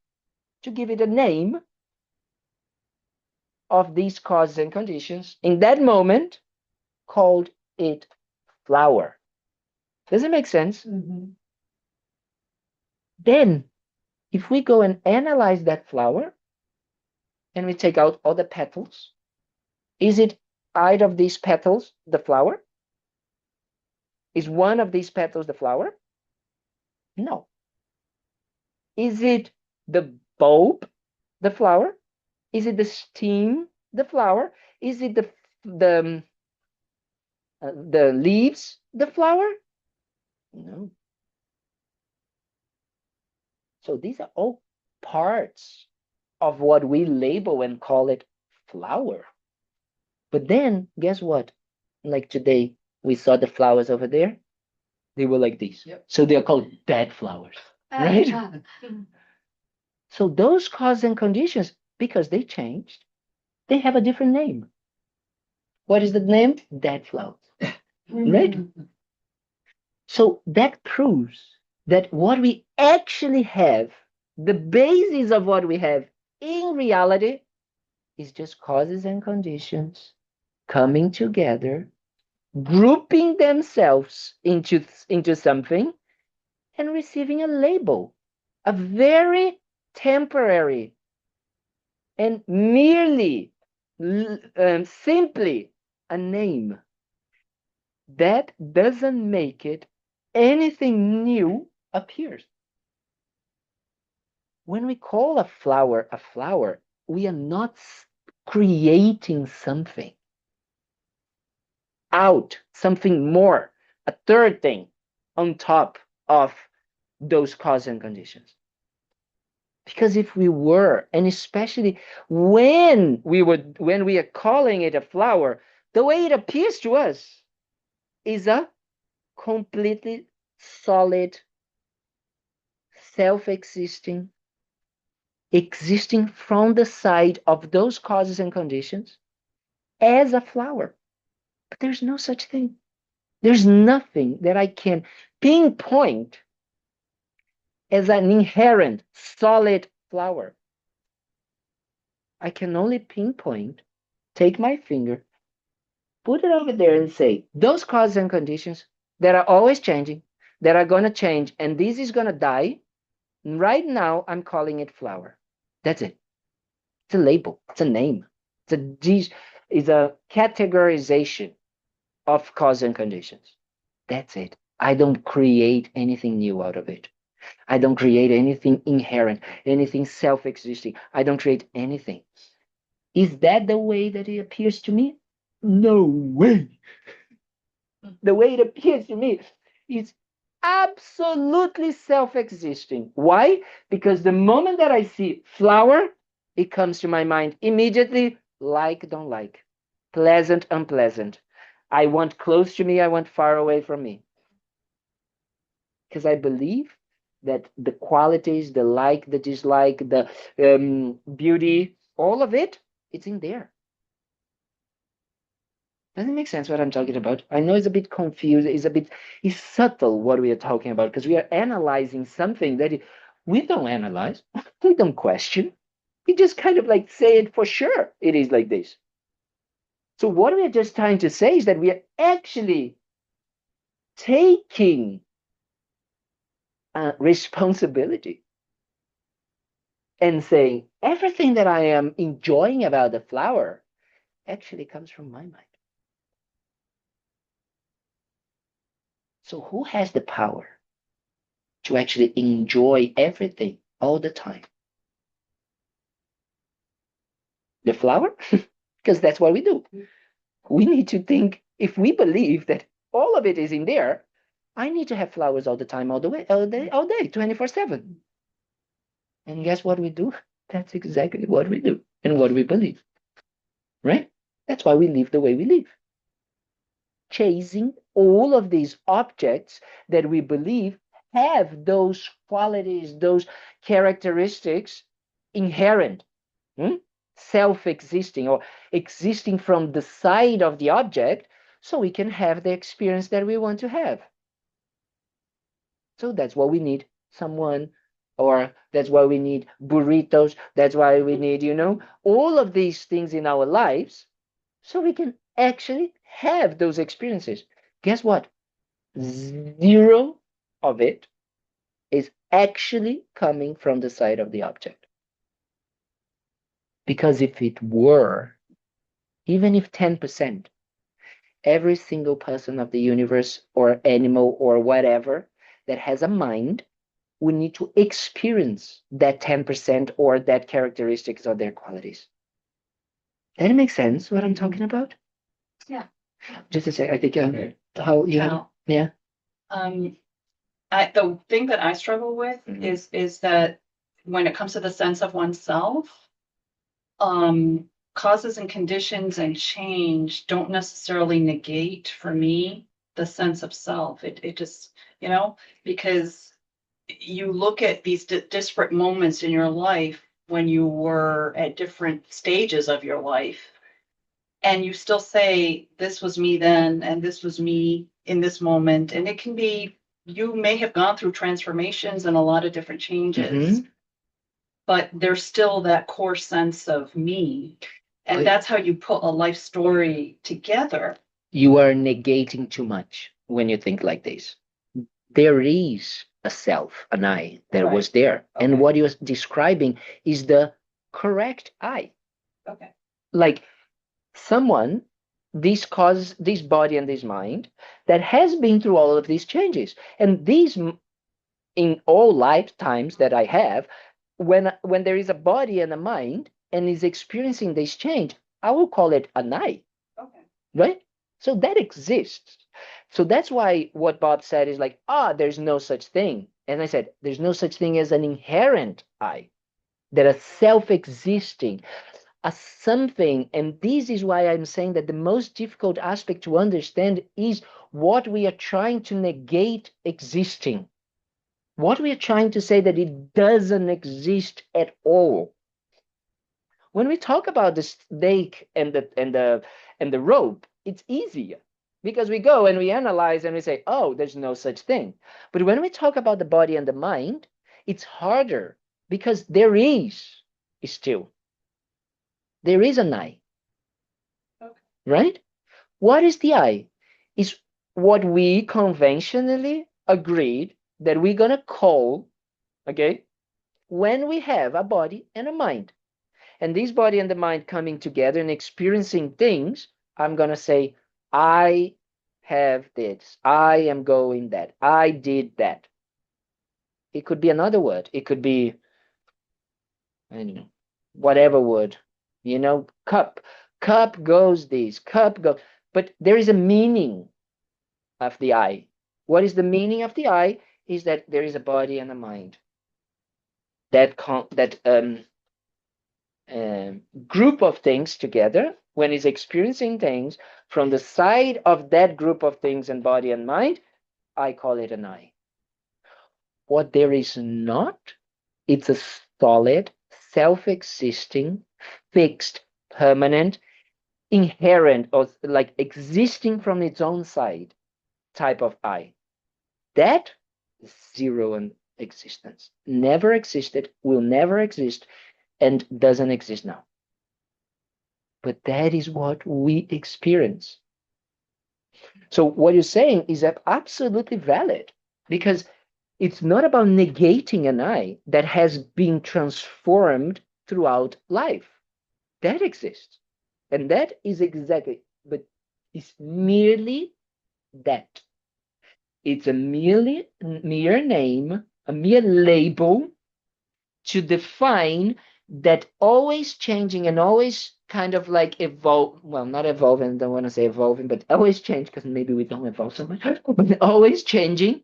Speaker 1: to give it a name of these causes and conditions. In that moment, called it flower. Does it make sense? Then, if we go and analyze that flower, and we take out all the petals, is it either of these petals the flower? Is one of these petals the flower? No. Is it the bulb the flower? Is it the stem the flower? Is it the leaves the flower? No. So these are all parts of what we label and call it flower. But then, guess what? Like today, we saw the flowers over there. They were like this.
Speaker 2: Yep.
Speaker 1: So they are called dead flowers, right? So those causes and conditions, because they changed, they have a different name. What is the name? Dead flower. Right? So that proves that what we actually have, the basis of what we have in reality, is just causes and conditions coming together, grouping themselves into something, and receiving a label, a very temporary and merely simply a name. That doesn't make it anything new appears. When we call a flower, we are not creating something out, something more, a third thing on top of those causes and conditions. Because if we were, and especially when we are calling it a flower, the way it appears to us is a completely solid, self-existing, existing from the side of those causes and conditions as a flower. But there's no such thing. There's nothing that I can pinpoint as an inherent, solid flower. I can only pinpoint, take my finger, put it over there and say, those causes and conditions that are always changing, that are going to change, and this is going to die, right now I'm calling it flower. That's it. It's a label. It's a name. It's a categorization of cause and conditions. That's it. I don't create anything new out of it. I don't create anything inherent, anything self-existing. I don't create anything. Is that the way that it appears to me? No way. The way it appears to me is absolutely self-existing. Why? Because the moment that I see flower, it comes to my mind immediately, like, don't like, pleasant, unpleasant. I want close to me, I want far away from me. Because I believe that the qualities, the like, the dislike, the beauty, all of it, it's in there. Doesn't make sense what I'm talking about. I know it's a bit confused. It's subtle what we are talking about because we are analyzing something that we don't analyze. We don't question. We just kind of like say it for sure. It is like this. So what we are just trying to say is that we are actually taking responsibility and saying everything that I am enjoying about the flower actually comes from my mind. So who has the power to actually enjoy everything all the time? The flower? Because that's what we do. We need to think, if we believe that all of it is in there, I need to have flowers all the time, all day, 24/7. And guess what we do? That's exactly what we do and what we believe. Right? That's why we live the way we live. Chasing all of these objects that we believe have those qualities, those characteristics inherent, self-existing or existing from the side of the object, so we can have the experience that we want to have. So that's what we need someone, or that's why we need burritos, that's why we need, all of these things in our lives, so we can actually have those experiences. Guess what? Zero of it is actually coming from the side of the object. Because if it were, even if 10%, every single person of the universe or animal or whatever that has a mind would need to experience that 10% or that characteristics or their qualities. Does it make sense what I'm talking about?
Speaker 2: Yeah.
Speaker 1: Just a sec. I think how you have, yeah.
Speaker 2: The thing that I struggle with is that when it comes to the sense of oneself, causes and conditions and change don't necessarily negate for me the sense of self. It just, because you look at these disparate moments in your life when you were at different stages of your life, and you still say, this was me then, and this was me in this moment. And it can be, you may have gone through transformations and a lot of different changes, but there's still that core sense of me. And that's how you put a life story together.
Speaker 1: You are negating too much when you think like this. There is a self, an I, that was there. And
Speaker 2: Okay.
Speaker 1: what you're describing is the correct I.
Speaker 2: Okay.
Speaker 1: Like someone, this causes this body and this mind that has been through all of these changes. And these, in all lifetimes that I have, when there is a body and a mind and is experiencing this change, I will call it an I.
Speaker 2: Okay.
Speaker 1: Right? So that exists. So that's why what Bob said is like, there's no such thing. And I said, there's no such thing as an inherent I, that a self-existing, a something. And this is why I'm saying that the most difficult aspect to understand is what we are trying to negate existing. What we are trying to say that it doesn't exist at all. When we talk about the snake and the rope, it's easier because we go and we analyze and we say, oh, there's no such thing. But when we talk about the body and the mind, it's harder because there is still. There is an I.
Speaker 2: Okay.
Speaker 1: Right? What is the I? Is what we conventionally agreed that we're going to call, okay, when we have a body and a mind. And this body and the mind coming together and experiencing things, I'm going to say, I have this. I am going that. I did that. It could be another word. It could be, I don't know, whatever word, cup. Cup goes this, cup goes. But there is a meaning of the I. What is the meaning of the I? Is that there is a body and a mind. That group of things together, when it's experiencing things from the side of that group of things and body and mind, I call it an I. What there is not, it's a solid, self-existing, fixed, permanent, inherent, or like existing from its own side type of I. That is zero in existence. Never existed, will never exist, and doesn't exist now. But that is what we experience. So what you're saying is absolutely valid, because it's not about negating an I that has been transformed throughout life. That exists. And that is exactly, but it's merely that. It's a mere name, a mere label to define that always changing and always kind of like evolve, well, not evolving, don't want to say evolving, but always change, because maybe we don't evolve so much, but always changing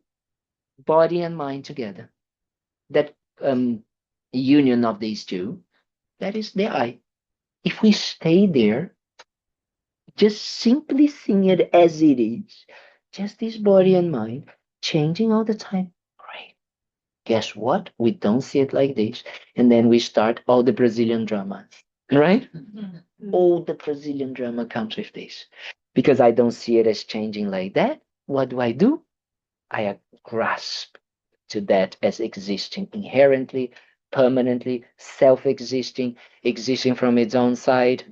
Speaker 1: body and mind together. That union of these two, that is the I. If we stay there, just simply seeing it as it is, just this body and mind changing all the time, great. Guess what? We don't see it like this. And then we start all the Brazilian drama, right? All the Brazilian drama comes with this. Because I don't see it as changing like that. What do? I grasp to that as existing inherently, permanently, self-existing, existing from its own side.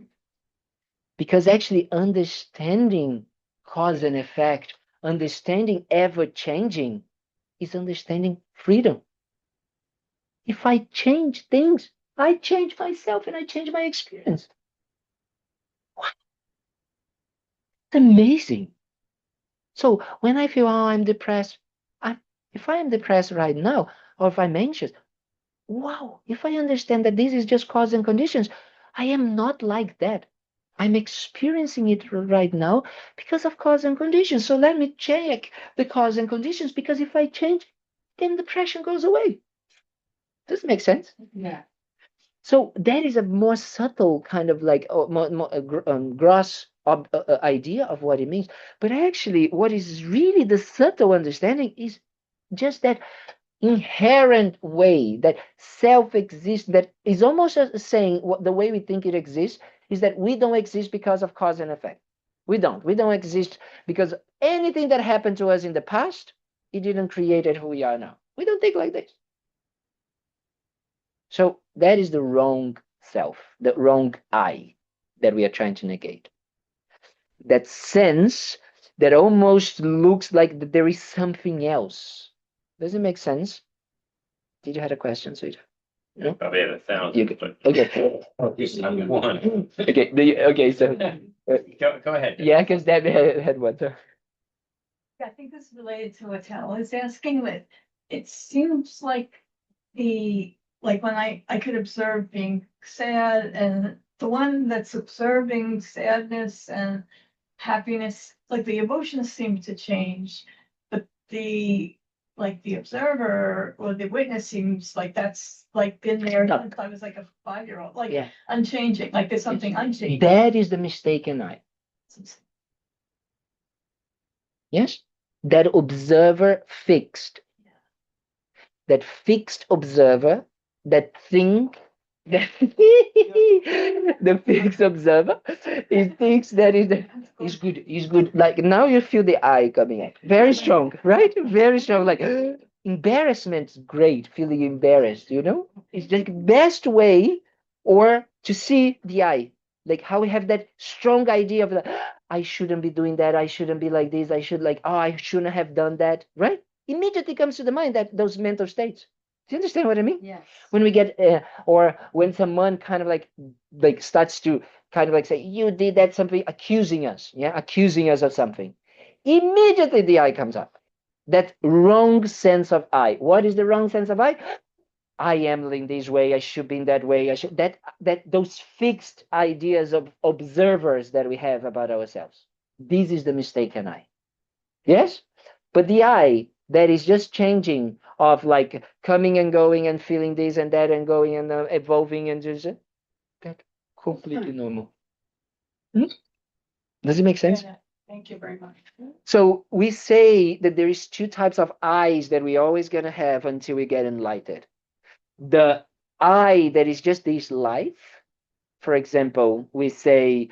Speaker 1: Because actually understanding cause and effect, understanding ever changing, is understanding freedom. If I change things, I change myself and I change my experience. What? It's amazing. So when I feel, I'm depressed, if I am depressed right now, or if I'm anxious, wow, if I understand that this is just cause and conditions, I am not like that. I'm experiencing it right now because of cause and conditions. So let me check the cause and conditions, because if I change, then depression goes away. Does it make sense?
Speaker 2: Yeah.
Speaker 1: So that is a more subtle kind of like gross idea of what it means. But actually, what is really the subtle understanding is just that inherent way that self exists, that is almost as saying what the way we think it exists is that we don't exist because of cause and effect. We don't. We don't exist because anything that happened to us in the past, it didn't create who we are now. We don't think like this. So that is the wrong self, the wrong I that we are trying to negate. That sense that almost looks like that there is something else. Does it make sense? Did you have a question, sweetheart?
Speaker 3: You probably have 1,000.
Speaker 1: You, okay.
Speaker 3: Just have one.
Speaker 1: Okay. Okay. So
Speaker 3: Go ahead.
Speaker 1: yeah, because that had one. So.
Speaker 5: I think this is related to what Tal was asking, but it seems like like when I could observe being sad, and the one that's observing sadness and happiness, like the emotions seem to change, but the observer or the witness seems like that's like been there since I was like a 5-year-old, like unchanging, like there's something unchanging.
Speaker 1: That is the mistaken I. Yes, that observer fixed. That fixed observer, that thing, that the fixed observer, he thinks that is good. Is good. Like now you feel the I coming up, very strong, right? Very strong. Like embarrassment's great. Feeling embarrassed, it's the best way, or to see the I. Like how we have that strong idea of the I shouldn't be doing that. I shouldn't be like this. I shouldn't have done that. Right? Immediately comes to the mind that those mental states. Do you understand what I mean?
Speaker 5: Yes.
Speaker 1: When we get, or when someone kind of like starts to kind of like say, you did that something, accusing us of something. Immediately the I comes up. That wrong sense of I. What is the wrong sense of I? I am in this way, I should be in that way, I should that those fixed ideas of observers that we have about ourselves. This is the mistaken I. Yes? But the I that is just changing of like coming and going and feeling this and that and going and evolving and just that completely normal. Does it make sense?
Speaker 2: Yeah, thank you very much.
Speaker 1: So we say that there is 2 types of eyes that we always gonna have until we get enlightened. The I that is just this life. For example, we say,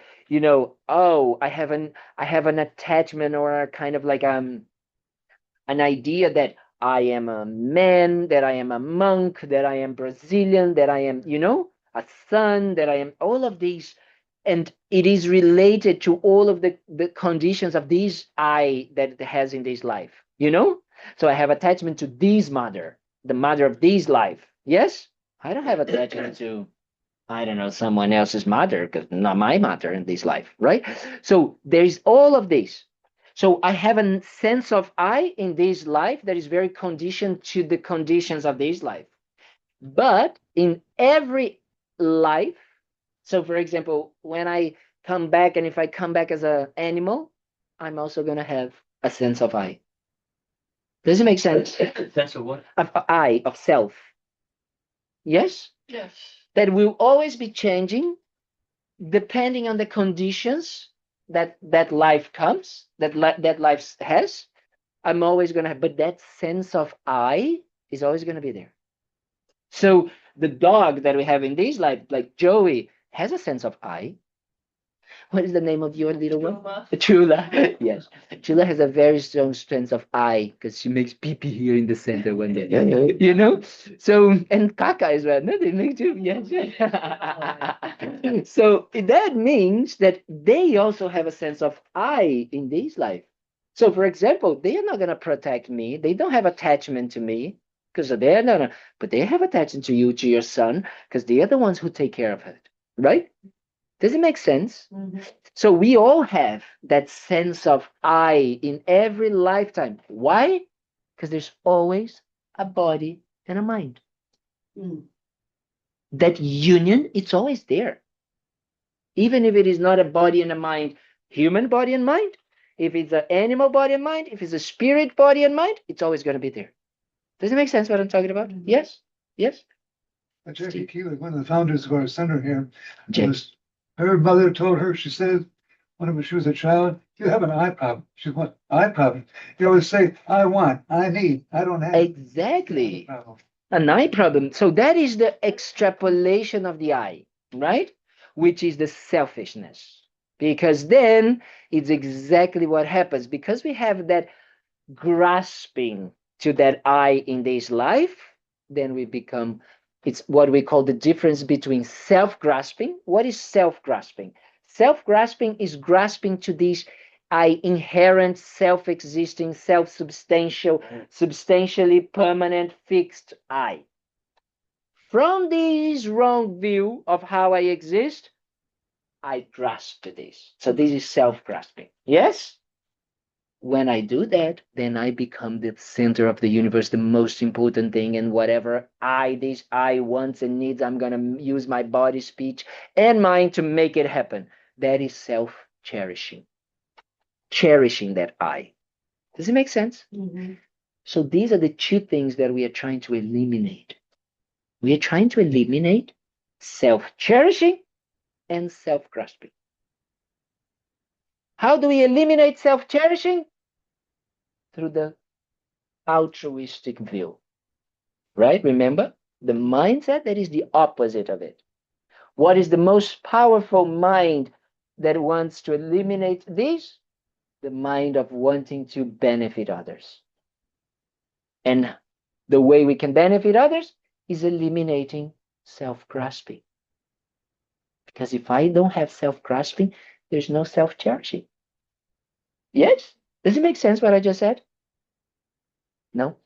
Speaker 1: oh, I have an attachment or a kind of like an idea that I am a man, that I am a monk, that I am Brazilian, that I am, a son, that I am all of these. And it is related to all of the conditions of this I that it has in this life, So I have attachment to this mother, the mother of this life. Yes? I don't have attachment to, I don't know, someone else's mother, because not my mother in this life, right? So there is all of this. So I have a sense of I in this life that is very conditioned to the conditions of this life. But in every life, so for example, when I come back, and if I come back as an animal, I'm also going to have a sense of I. Does it make sense?
Speaker 3: Sense of what?
Speaker 1: Of I, of self. Yes?
Speaker 2: Yes.
Speaker 1: That will always be changing depending on the conditions that life comes, that life has. I'm always going to have, but that sense of I is always going to be there. So the dog that we have in this life, like Joey, has a sense of I. What is the name of your little one? Chula. Yes. Chula has a very strong sense of I because she makes pee-pee here in the center one day. So, and Kaka as well. No, they make too. Yes. So that means that they also have a sense of I in this life. So, for example, they are not going to protect me. They don't have attachment to me because they're not, but they have attachment to you, to your son, because they are the ones who take care of it. Right? Does it make sense? Mm-hmm. So we all have that sense of I in every lifetime. Why? Because there's always a body and a mind. Mm. That union, it's always there. Even if it is not a body and a mind, human body and mind, if it's an animal body and mind, if it's a spirit body and mind, it's always going to be there. Does it make sense what I'm talking about? Mm-hmm. Yes? Yes?
Speaker 6: Jackie Keeler, one of the founders of our center here, her mother told her, she said, when she was a child, you have an I problem. She went, I problem. You always say, I want, I need, I don't have.
Speaker 1: Exactly. An I problem. So that is the extrapolation of the I, right? which is the selfishness. Because then it's exactly what happens. Because we have that grasping to that I in this life, then we become, it's what we call the difference between self-grasping. What is self-grasping? Self-grasping is grasping to this I inherent, self-existing, self-substantial, substantially permanent, fixed I. From this wrong view of how I exist, I grasp to this. So this is self-grasping. Yes? When I do that, then I become the center of the universe, the most important thing, and whatever this I wants and needs, I'm going to use my body, speech, and mind to make it happen. That is self-cherishing. Cherishing that I. Does it make sense?
Speaker 2: Mhm.
Speaker 1: So these are the two things that we are trying to eliminate. We are trying to eliminate self-cherishing and self-grasping. How do we eliminate self-cherishing? Through the altruistic view. Right? Remember, the mindset that is the opposite of it. What is the most powerful mind that wants to eliminate this? The mind of wanting to benefit others. And the way we can benefit others is eliminating self-grasping. Because if I don't have self-grasping, there's no self-cherishing. Yes? Does it make sense what I just said? No?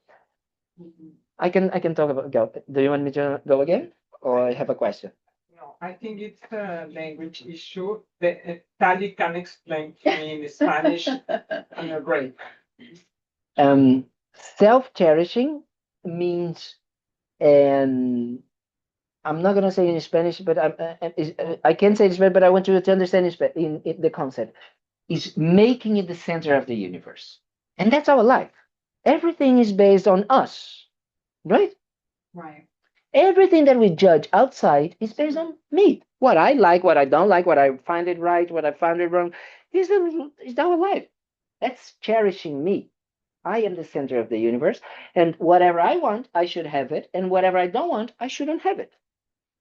Speaker 1: I can talk about go. Do you want me to go again? Or I have a question?
Speaker 4: No, I think it's a language issue that Tali can explain to me in Spanish in a break.
Speaker 1: Self-cherishing means, and I'm not gonna say in Spanish, but I can say in Spanish, but I want you to understand in the concept is making it the center of the universe, and that's our life. Everything is based on us, right?
Speaker 2: Right.
Speaker 1: Everything that we judge outside is based on me. What I like, what I don't like, what I find it right, what I find it wrong, is our life. That's cherishing me. I am the center of the universe, and whatever I want, I should have it, and whatever I don't want, I shouldn't have it.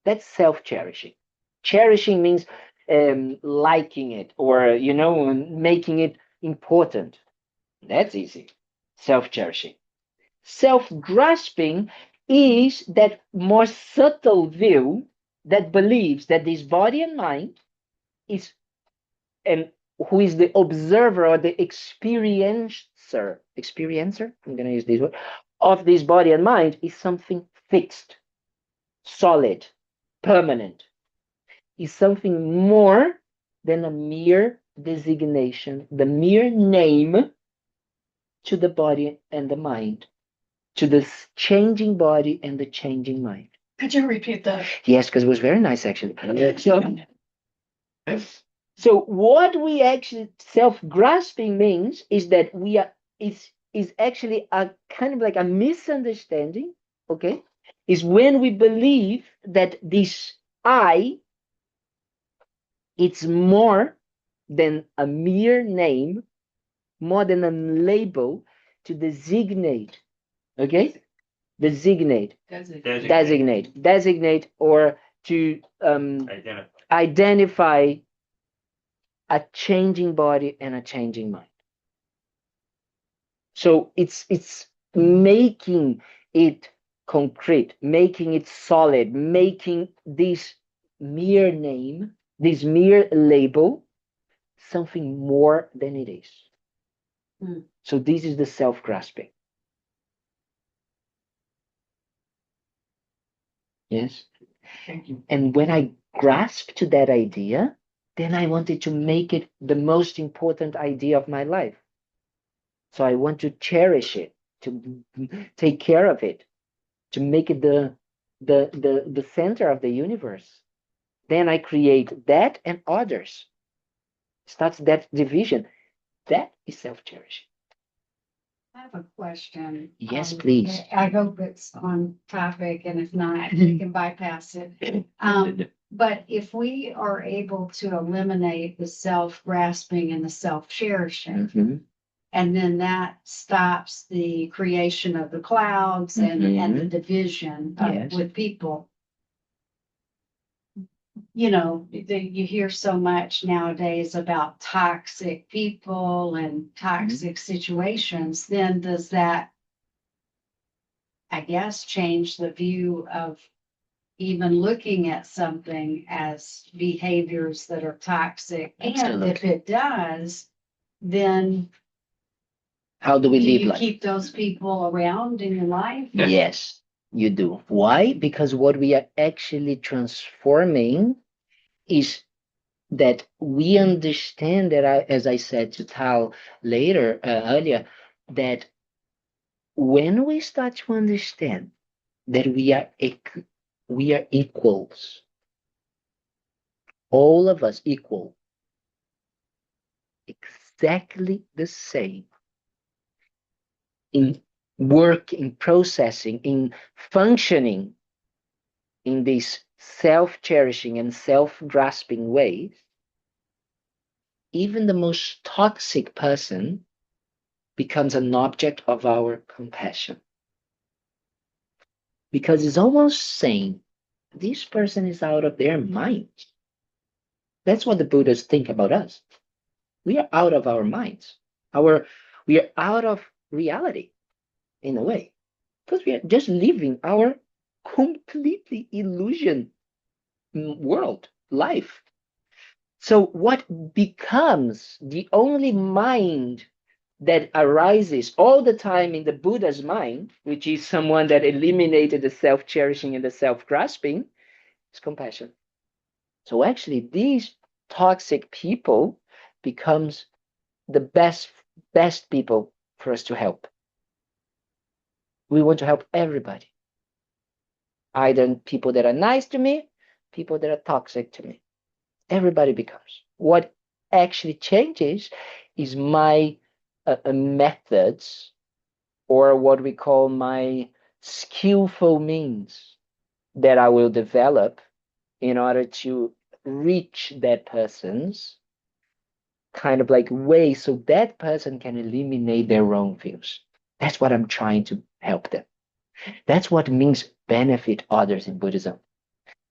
Speaker 1: That's self-cherishing. Cherishing means liking it or, making it important. That's easy. Self-cherishing. Self-grasping is that more subtle view that believes that this body and mind is, and who is the observer or the experiencer, I'm going to use this word, of this body and mind is something fixed, solid, permanent, is something more than a mere designation, the mere name to the body and the mind, to the changing body and the changing mind.
Speaker 5: Could you repeat that?
Speaker 1: Yes, because it was very nice actually. So what we actually self-grasping means is that we are is actually a kind of like a misunderstanding, okay? Is when we believe that this I, it's more than a mere name, more than a label to designate, okay? Designate, or to identify a changing body and a changing mind. So it's making it concrete, making it solid, making this mere name, this mere label, something more than it is. So this is the self-grasping. Yes.
Speaker 4: Thank you.
Speaker 1: And when I grasp to that idea, then I wanted to make it the most important idea of my life. So I want to cherish it, to take care of it, to make it the center of the universe. Then I create that and others. Starts that division. That is self-cherishing.
Speaker 7: I have a question.
Speaker 1: Yes, please.
Speaker 7: I hope it's on topic, and if not, we can bypass it. But if we are able to eliminate the self-grasping and the self-cherishing,
Speaker 1: Mhm.
Speaker 7: and then that stops the creation of the clouds and the division
Speaker 1: Yes.
Speaker 7: with people, you know, you hear so much nowadays about toxic people and toxic situations, then does that, I guess, change the view of even looking at something as behaviors that are toxic? And if
Speaker 1: Absolutely.
Speaker 7: it does, then
Speaker 1: How do we
Speaker 7: do
Speaker 1: live
Speaker 7: you
Speaker 1: life?
Speaker 7: keep those people around in your life?
Speaker 1: Yes, you do. Why? Because what we are actually transforming is that we understand that, as I said to Tal later, earlier, that when we start to understand that we are equals, all of us equal, exactly the same in work, in processing, in functioning in these self-cherishing and self-grasping ways, even the most toxic person becomes an object of our compassion. Because it's almost saying, this person is out of their mind. That's what the Buddhas think about us. We are out of our minds. We are out of reality in a way. Because we are just living our completely illusion world, life. So what becomes the only mind that arises all the time in the Buddha's mind, which is someone that eliminated the self-cherishing and the self-grasping, is compassion. So actually, these toxic people becomes the best people for us to help. We want to help everybody, either people that are nice to me, people that are toxic to me. Everybody becomes. What actually changes is my methods, or what we call my skillful means that I will develop in order to reach that person's kind of like way, so that person can eliminate their wrong views. That's what I'm trying to help them. That's what means benefit others in Buddhism.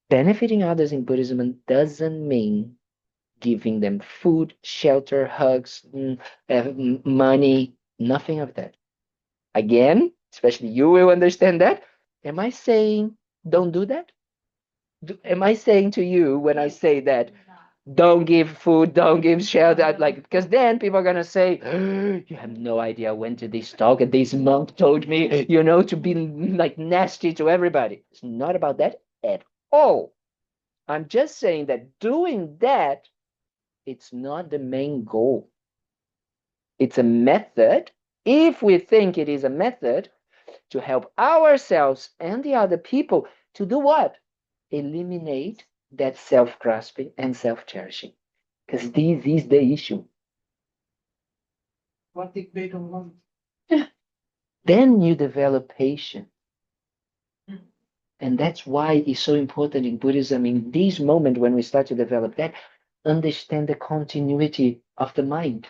Speaker 1: Benefiting others in Buddhism doesn't mean giving them food, shelter, hugs, money, nothing of that. Again, especially you will understand that. Am I saying don't do that? Am I saying to you when I say that, don't give food, don't give shelter, like, because then people are gonna say, you have no idea, I went to this talk and this monk told me, to be like nasty to everybody. It's not about that at all. I'm just saying that doing that, it's not the main goal. It's a method, if we think it is a method, to help ourselves and the other people to do what? Eliminate that self-grasping and self-cherishing. Because this is the issue.
Speaker 4: What if they don't want?
Speaker 1: Then you develop patience. And that's why it's so important in Buddhism, in this moment when we start to develop that, understand the continuity of the mind.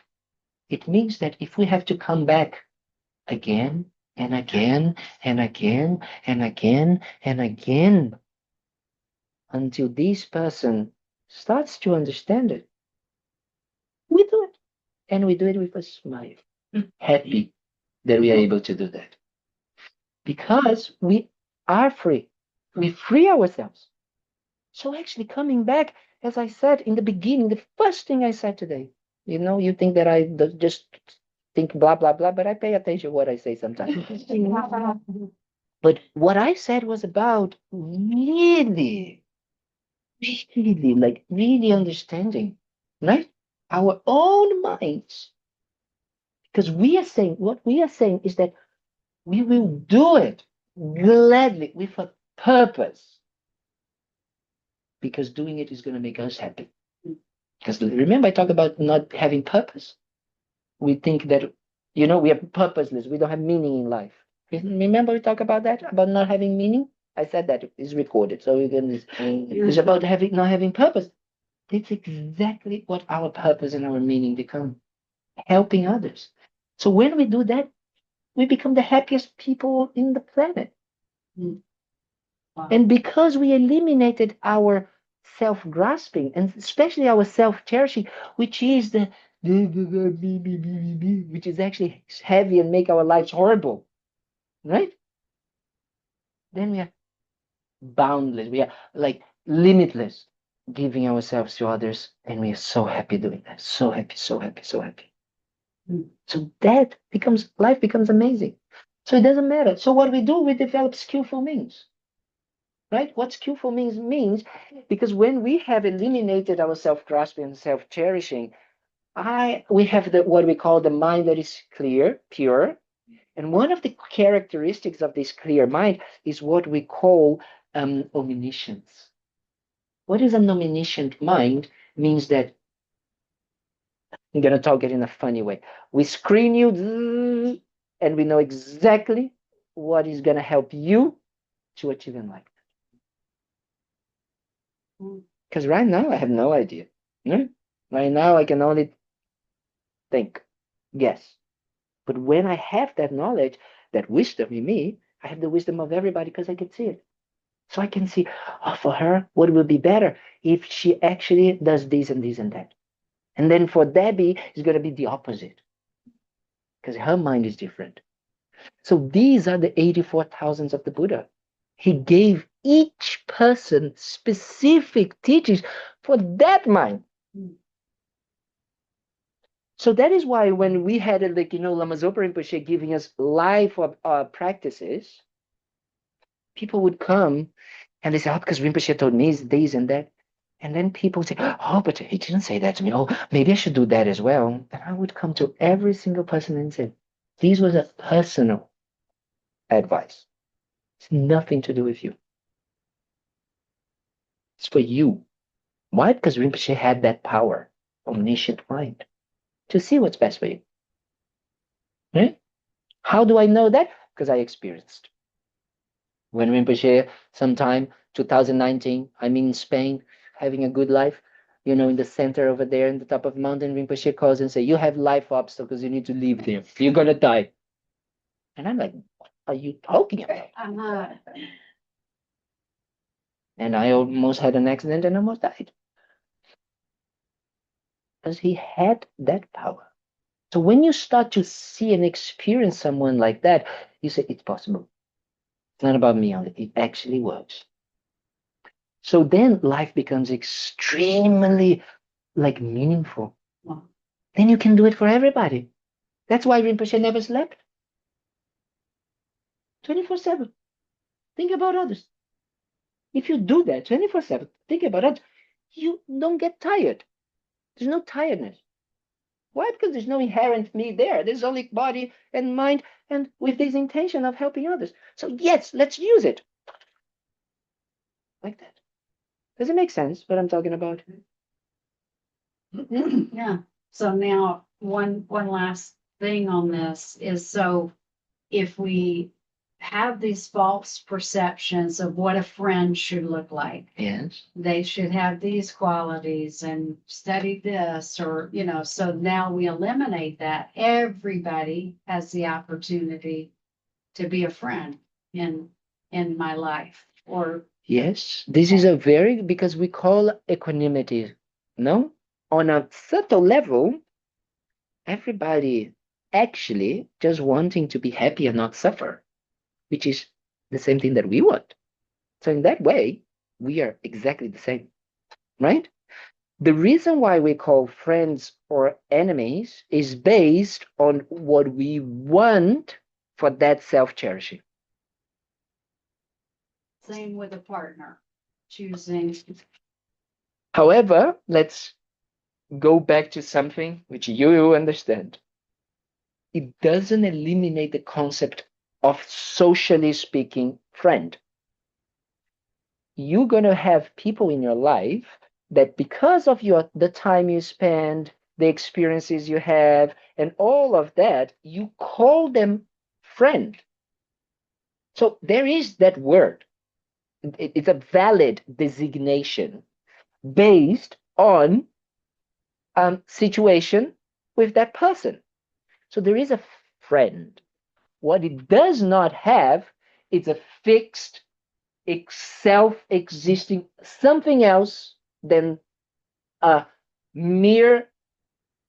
Speaker 1: It means that if we have to come back again and again and again and again and again until this person starts to understand it, we do it. And we do it with a smile, happy that we are able to do that. Because we are free. We free ourselves. So actually coming back, as I said in the beginning, the first thing I said today, you think that I just think blah, blah, blah, but I pay attention to what I say sometimes. But what I said was about really, really, like really understanding, right? Our own minds. Because what we are saying is that we will do it gladly with a purpose. Because doing it is going to make us happy. Because remember, I talked about not having purpose. We think that, we are purposeless. We don't have meaning in life. Remember we talked about that, about not having meaning? I said that is recorded. So we can, it's about not having purpose. That's exactly what our purpose and our meaning become. Helping others. So when we do that, we become the happiest people in the planet. Wow. And because we eliminated our self-grasping, and especially our self-cherishing, which is the which is actually heavy and make our lives horrible, right? Then we are boundless. We are like limitless, giving ourselves to others, and we are so happy doing that. So happy, so happy, so happy. So that becomes life becomes amazing. So it doesn't matter. So what we do, we develop skillful means. Right? What skillful means because when we have eliminated our self-grasping and self-cherishing, we have what we call the mind that is clear, pure. And one of the characteristics of this clear mind is what we call omniscience. What is an omniscient mind? Means that I'm gonna talk it in a funny way. We screen you and we know exactly what is gonna help you to achieve in life. Because right now I have no idea. Right now I can only think, guess. But when I have that knowledge, that wisdom in me, I have the wisdom of everybody because I can see it. So I can see, oh, for her, what will be better if she actually does this and this and that. And then for Debbie, it's going to be the opposite because her mind is different. So these are the 84,000 of the Buddha. He gave each person specific teachings for that mind. So that is why when we had Lama Zopa Rinpoche giving us life practices, people would come and they say, oh, because Rinpoche told me this and that. And then people would say, oh, but he didn't say that to me. Oh, maybe I should do that as well. And I would come to every single person and say, this was a personal advice. It's nothing to do with you. It's for you. Why? Because Rinpoche had that power, omniscient mind, to see what's best for you. Right? How do I know that? Because I experienced. When Rinpoche, sometime 2019, I'm in Spain, having a good life, in the center over there, in the top of the mountain, Rinpoche calls and say, you have life obstacles, you need to leave there. You're going to die. And I'm like, what are you talking about? And I almost had an accident and almost died. Because he had that power. So when you start to see and experience someone like that, you say, it's possible. It's not about me only. It actually works. So then life becomes extremely meaningful. Wow. Then you can do it for everybody. That's why Rinpoche never slept. 24/7. Think about others. If you do that 24/7, think about others, you don't get tired. There's no tiredness. Why? Because there's no inherent me there. There's only body and mind, and with this intention of helping others. So yes, let's use it. Like that. Does it make sense what I'm talking about?
Speaker 7: Yeah. So now one last thing on this is, so if we have these false perceptions of what a friend should look like,
Speaker 1: Yes.
Speaker 7: they should have these qualities and study this, or so now we eliminate that. Everybody has the opportunity to be a friend in my life. Or
Speaker 1: yes, this is because we call equanimity, no? On a subtle level, everybody actually just wanting to be happy and not suffer, which is the same thing that we want. So in that way, we are exactly the same, right? The reason why we call friends or enemies is based on what we want for that self-cherishing.
Speaker 7: Same with a partner, choosing.
Speaker 1: However, let's go back to something which you understand. It doesn't eliminate the concept of, socially speaking, friend. You're going to have people in your life that, because of the time you spend, the experiences you have, and all of that, you call them friend. So there is that word. It's a valid designation based on situation with that person. So there is a friend. What it does not have is a fixed self-existing something else than mere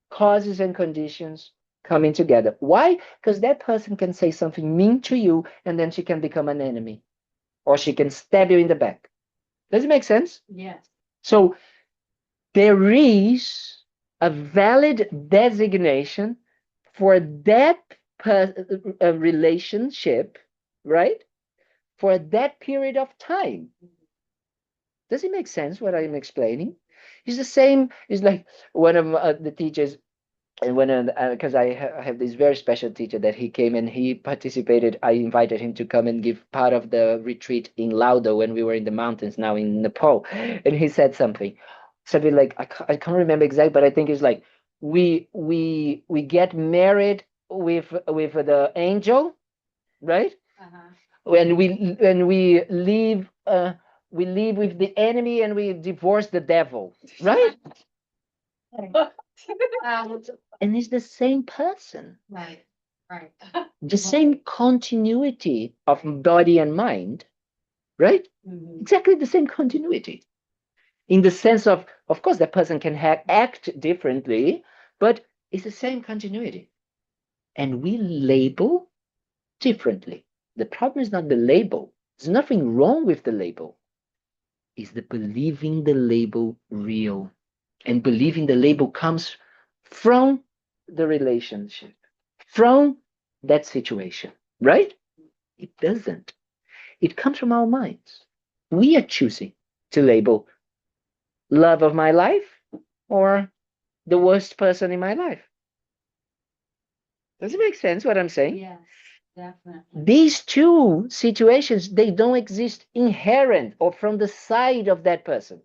Speaker 1: causes and conditions coming together. Why? Because that person can say something mean to you, and then she can become an enemy, or she can stab you in the back. Does it make sense?
Speaker 7: Yes.
Speaker 1: So there is a valid designation for that relationship, right? For that period of time. Does it make sense what I'm explaining? It's the same. It's like one of the teachers, and when because I have this very special teacher that he came and he participated. I invited him to come and give part of the retreat in Laudo when we were in the mountains now in Nepal, and he said something like I can't remember exactly, but I think it's like we get married with the angel, right?
Speaker 7: Uh-huh.
Speaker 1: When we live with the enemy and we divorce the devil, right? And it's the same person,
Speaker 7: Right, right.
Speaker 1: the same continuity of body and mind, right?
Speaker 7: Mhm.
Speaker 1: Exactly the same continuity. In the sense of course, that person can act differently, but it's the same continuity. And we label differently. The problem is not the label. There's nothing wrong with the label. It's the believing the label real. And believing the label comes from the relationship, from that situation, right? It doesn't. It comes from our minds. We are choosing to label love of my life or the worst person in my life. Does it make sense what I'm saying?
Speaker 7: Yes, definitely.
Speaker 1: These two situations, they don't exist inherent or from the side of that person.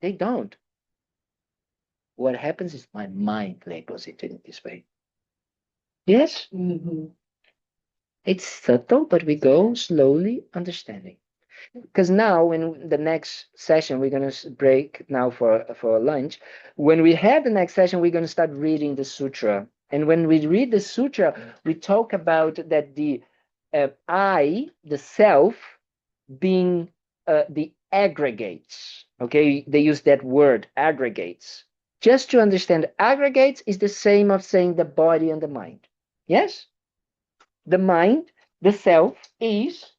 Speaker 1: They don't. What happens is my mind labels it in this way. Yes,
Speaker 7: Mhm.
Speaker 1: it's subtle, but we go slowly understanding. Because now, in the next session, we're going to break now for lunch. When we have the next session, we're going to start reading the sutra. And when we read the sutra, we talk about that the I, the self, being the aggregates. Okay, they use that word, aggregates. Just to understand, aggregates is the same of saying the body and the mind. Yes? The mind, the self, is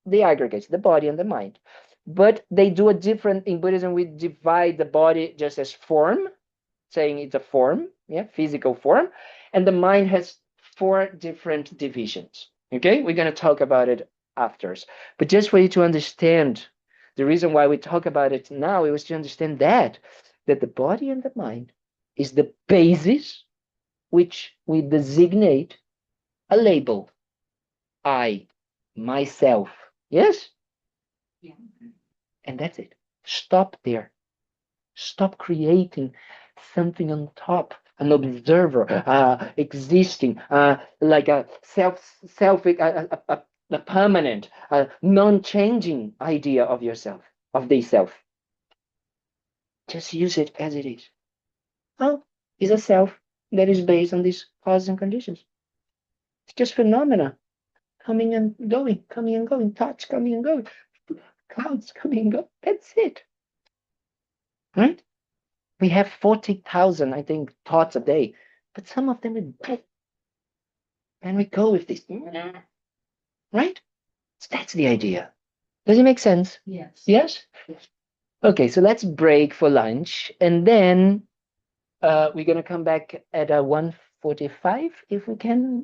Speaker 1: the aggregates, the body and the mind. But they do a different, in Buddhism, we divide the body just as form, saying it's a form, yeah, physical form. And the mind has 4 different divisions. Okay, we're going to talk about it after. But just for you to understand, the reason why we talk about it now, it was to understand that the body and the mind is the basis which we designate a label. I, myself. Yes?
Speaker 7: Yeah.
Speaker 1: And that's it. Stop there. Stop creating something on top, an observer, existing, like a a permanent, non-changing idea of yourself, of the self. Just use it as it is. Oh, it's a self that is based on these causes and conditions. It's just phenomena coming and going, thoughts coming and going, clouds coming and going. That's it. Right? We have 40,000, I think, thoughts a day, but some of them are good. And we go with this, right? So that's the idea. Does it make sense?
Speaker 7: Yes.
Speaker 1: Yes? Okay, so let's break for lunch, and then we're gonna come back at 1:45 if we can,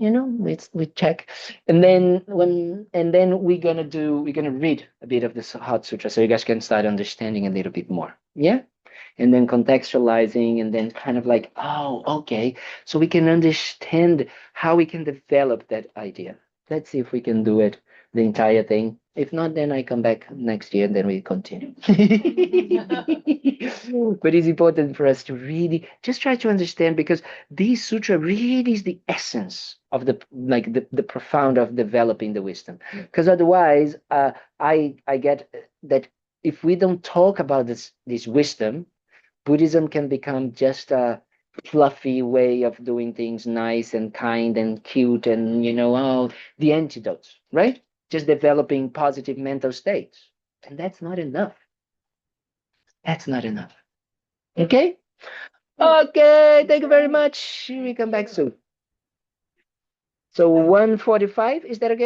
Speaker 1: we check. And then we're gonna read a bit of the Heart Sutra so you guys can start understanding a little bit more. Yeah? And then contextualizing, and then kind of like, oh, okay, so we can understand how we can develop that idea. Let's see if we can do it, the entire thing. If not, then I come back next year and then we continue. But it's important for us to really just try to understand, because this sutra really is the essence of the profound of developing the wisdom. Because otherwise, I get that if we don't talk about this wisdom, Buddhism can become just a fluffy way of doing things, nice and kind and cute, and the antidotes, right? just developing positive mental states. And that's not enough. That's not enough. Okay? Okay, thank you very much. We come back soon. So 1:45, is that okay?